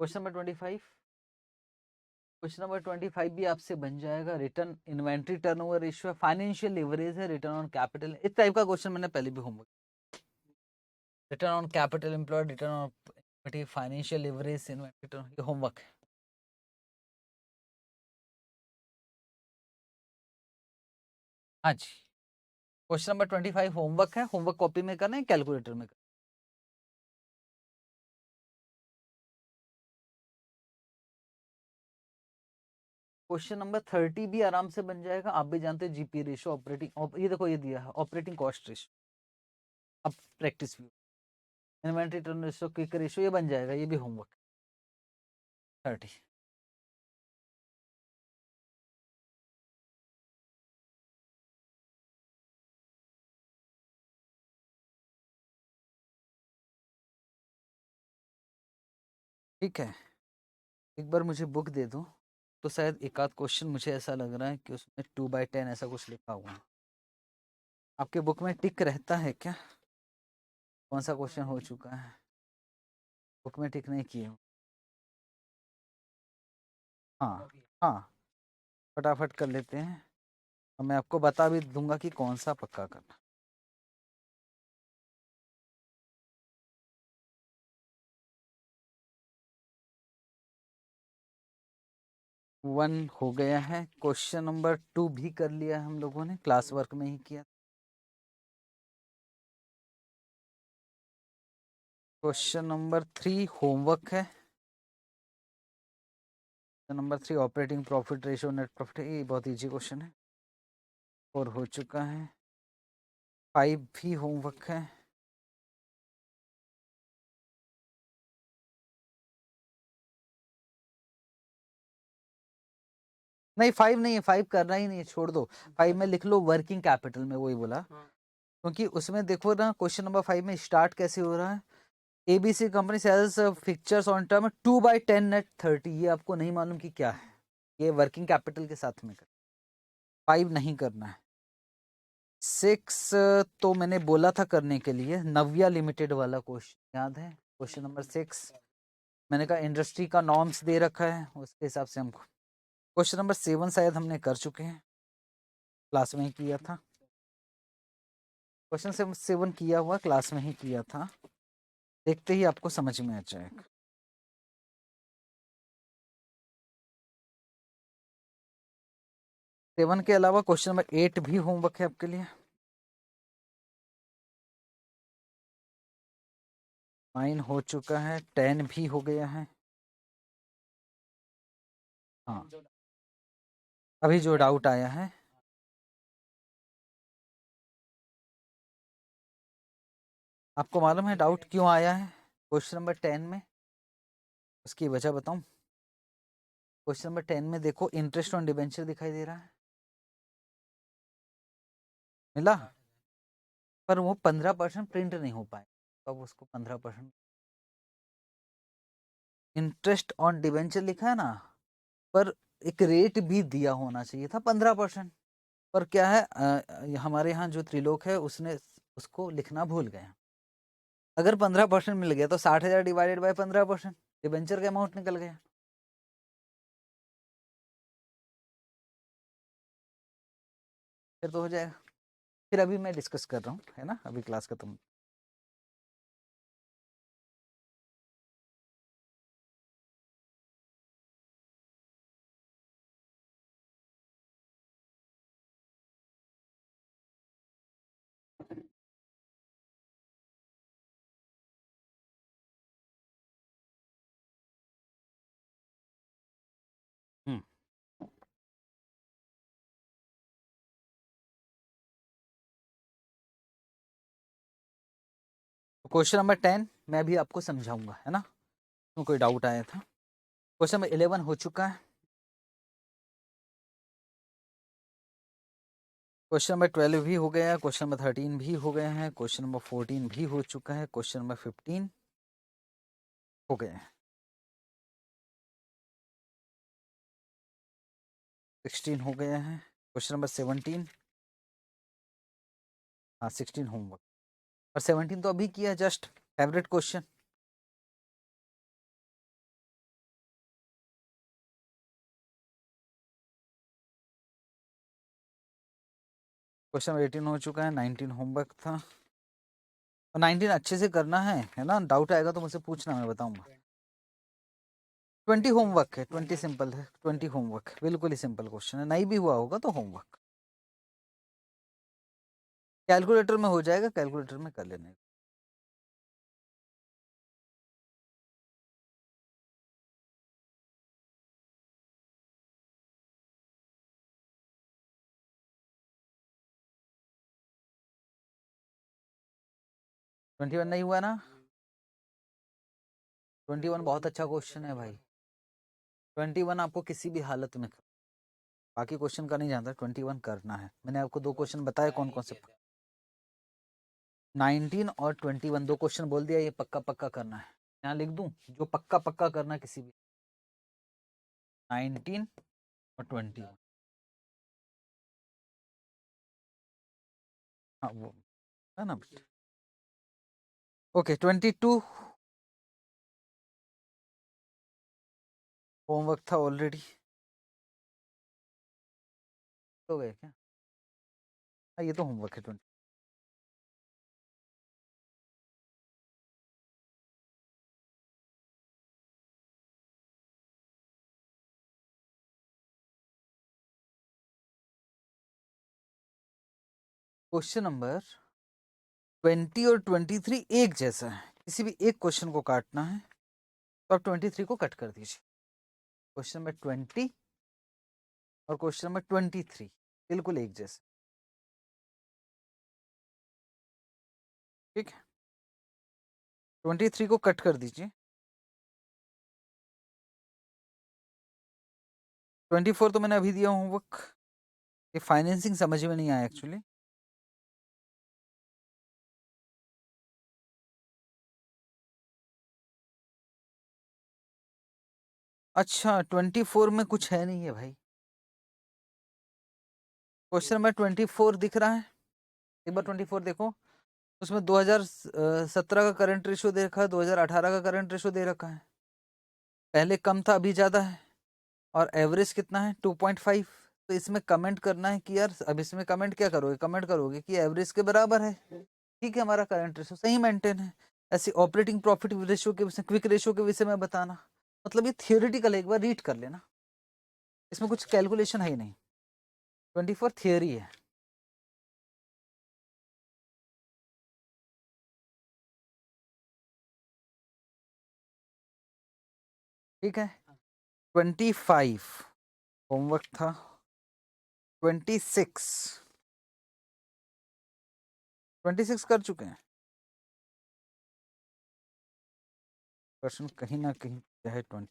question number 25, question number 25 भी आपसे बन जाएगा। रिटर्न इन्वेंट्री टर्नओवर रेशियो है, फाइनेंशियल लिवरेज है, रिटर्न ऑन कैपिटल, इस टाइप का क्वेश्चन मैंने पहले भी homework. Return on capital employed, return on equity, financial leverage, inventory turn, ये होमवर्क है। हाँ जी, क्वेश्चन नंबर 25 होमवर्क है, होमवर्क कॉपी में करना है, कैलकुलेटर में करना है। क्वेश्चन नंबर 30 भी आराम से बन जाएगा, आप भी जानते हैं जीपी रेशियो, ऑपरेटिंग, ये देखो ये दिया है ऑपरेटिंग कॉस्ट रेशियो, अब practice view, inventory turn ratio, quick ratio, ये बन जाएगा, ये भी होमवर्क 30। ठीक है, एक बार मुझे बुक दे दो तो शायद एक आध क्वेश्चन मुझे ऐसा लग रहा है कि उसमें 2/10 ऐसा कुछ लिखा हुआ है। आपके बुक में टिक रहता है क्या, कौन सा क्वेश्चन हो चुका है? बुक में टिक नहीं किए हो? हाँ हाँ, फटाफट कर लेते हैं और मैं आपको बता भी दूंगा कि कौन सा पक्का करना। 1 हो गया है, क्वेश्चन नंबर 2 भी कर लिया है हम लोगों ने, क्लास वर्क में ही किया। क्वेश्चन नंबर 3 होमवर्क है। Question number 3 operating profit ratio net profit, ये बहुत इजी क्वेश्चन है और हो चुका है। 5 भी होमवर्क है। नहीं 5 नहीं है, 5 करना ही नहीं है, छोड़ दो। 5 में लिख लो वर्किंग कैपिटल में, वही बोला, क्योंकि उसमें देखो ना क्वेश्चन नंबर 5 में स्टार्ट कैसे हो रहा है। ABC company sells fixtures on term 2/10 net 30, ये आपको नहीं मालूम कि क्या है, ये वर्किंग कैपिटल के साथ में कर, 5 नहीं करना है। 6 तो मैंने बोला था करने के लिए, नव्या लिमिटेड वाला क्वेश्चन याद है, क्वेश्चन नंबर 6 मैंने कहा इंडस्ट्री का नॉर्म्स दे रखा है, उसके हिसाब से हमको। क्वेश्चन नंबर 7 शायद हमने कर चुके हैं, क्लास में ही किया था। क्वेश्चन 7 किया हुआ, क्लास में ही किया था, देखते ही आपको समझ में आ जाएगा। 7 के अलावा क्वेश्चन नंबर 8 भी होमवर्क है आपके लिए। 9 हो चुका है, 10 भी हो गया है। हाँ, अभी जो डाउट आया है, आपको मालूम है डाउट क्यों आया है क्वेश्चन नंबर 10 में? उसकी वजह बताऊं? क्वेश्चन नंबर 10 में देखो इंटरेस्ट ऑन डिबेंचर दिखाई दे रहा है, मिला, पर वो 15% प्रिंट नहीं हो पाए, तो अब उसको 15% इंटरेस्ट ऑन डिबेंचर लिखा है ना, पर एक रेट भी दिया होना चाहिए था 15%, पर क्या है हमारे यहाँ जो त्रिलोक है उसने उसको लिखना भूल गए। अगर 15% मिल गया तो 60,000 डिवाइडेड बाय 15%, डिबेंचर का अमाउंट निकल गया। फिर तो हो जाएगा। फिर अभी मैं डिस्कस कर रहा हूँ, है ना, अभी क्लास खत्म। हम्म, क्वेश्चन नंबर 10 मैं भी आपको समझाऊंगा, है ना, तो कोई डाउट आया था। क्वेश्चन नंबर 11 हो चुका है। क्वेश्चन नंबर 12 भी हो गया है, क्वेश्चन नंबर 13 भी हो गए हैं, क्वेश्चन नंबर 14 भी हो चुका है, क्वेश्चन नंबर 15 हो गए हैं, 16 हो गया है, क्वेश्चन नंबर 17, हाँ 16 होमवर्क, और 17 तो अभी किया जस्ट, फेवरेट क्वेश्चन। क्वेश्चन 18 हो चुका है, 19 होमवर्क था, और 19 अच्छे से करना है ना। डाउट आएगा तो मुझसे पूछना, मैं बताऊंगा। 20 होमवर्क है, 20 सिंपल है, 20 होमवर्क बिल्कुल ही सिंपल क्वेश्चन है, नहीं भी हुआ होगा तो होमवर्क कैलकुलेटर में हो जाएगा, कैलकुलेटर में कर लेने। ट्वेंटी वन नहीं हुआ ना? 21 बहुत अच्छा क्वेश्चन है भाई। 21 आपको किसी भी हालत में, बाकी क्वेश्चन का नहीं जानता, 21 करना है। मैंने आपको दो क्वेश्चन बताए कौन कौन से। 19 और 21 दो क्वेश्चन बोल दिया, ये पक्का पक्का करना है। यहाँ लिख दूं जो पक्का पक्का करना है किसी भी। 19 और 21, हाँ वो है ना। ओके 22 होमवर्क था ऑलरेडी, हो गए क्या? हाँ ये तो होमवर्क है 20। क्वेश्चन नंबर 20 और 23 एक जैसा है, किसी भी एक क्वेश्चन को काटना है तो आप 23 को कट कर दीजिए। क्वेश्चन नंबर 20 और क्वेश्चन नंबर 23 बिल्कुल एक जैसे, ठीक है। 23 को कट कर दीजिए। 24 तो मैंने अभी दिया होमवर्क, ये फाइनेंसिंग समझ में नहीं आया एक्चुअली। अच्छा 24 में कुछ है नहीं है भाई। क्वेश्चन नंबर 24 दिख रहा है, एक बार 24 देखो। उसमें 2017 का करंट रेशियो दे रखा है, 2018 का करंट रेशियो दे रखा है। पहले कम था अभी ज्यादा है, और एवरेज कितना है 2.5। तो इसमें कमेंट करना है कि यार, अब इसमें कमेंट क्या करोगे, कमेंट करोगे कि एवरेज के बराबर है, ठीक है, हमारा करंट रेशियो सही मेंटेन है। ऐसे ऑपरेटिंग प्रॉफिट रेशियो के विषय, क्विक रेशियो के विषय में बताना, मतलब ये थियोरिटिकल, एक बार रीड कर लेना, इसमें कुछ कैलकुलेशन है ही नहीं। 24 थियोरी है। ठीक है 25 होमवर्क था। 26 कर चुके हैं। क्वेश्चन कहीं ना कहीं है 20।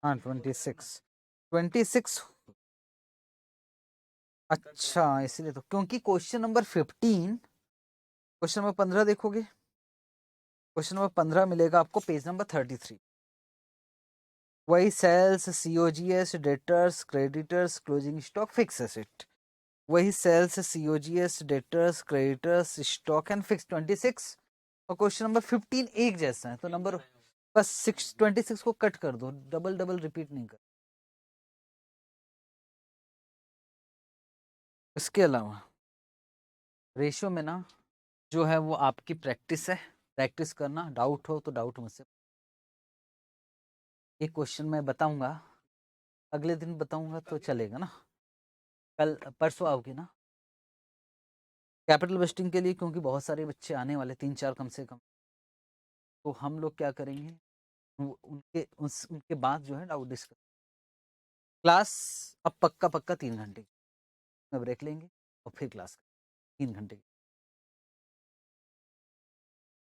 हाँ 26 अच्छा, इसलिए तो, क्योंकि क्वेश्चन नंबर 15, क्वेश्चन नंबर 15 देखोगे, क्वेश्चन नंबर 15 मिलेगा आपको पेज नंबर 33। वही sales, COGS, debtors, creditors, closing stock, fix asset. वही sales, COGS, debtors, creditors, stock and fix 26। और क्वेश्चन नंबर 15 एक जैसा है, तो नंबर बस 26 को कट कर दो, डबल डबल रिपीट नहीं कर। इसके अलावा रेशियो में ना जो है वो आपकी प्रैक्टिस है, प्रैक्टिस करना, डाउट हो तो डाउट मुझसे। एक क्वेश्चन मैं बताऊंगा, अगले दिन बताऊंगा तो चलेगा ना? कल परसों आओगे ना कैपिटल वेस्टिंग के लिए? क्योंकि बहुत सारे बच्चे आने वाले, 3-4 कम से कम, तो हम लोग क्या करेंगे, उनके बाद जो है डाउट डिस्कस क्लास। अब पक्का पक्का 3 घंटे में ब्रेक लेंगे और फिर क्लास। 3 घंटे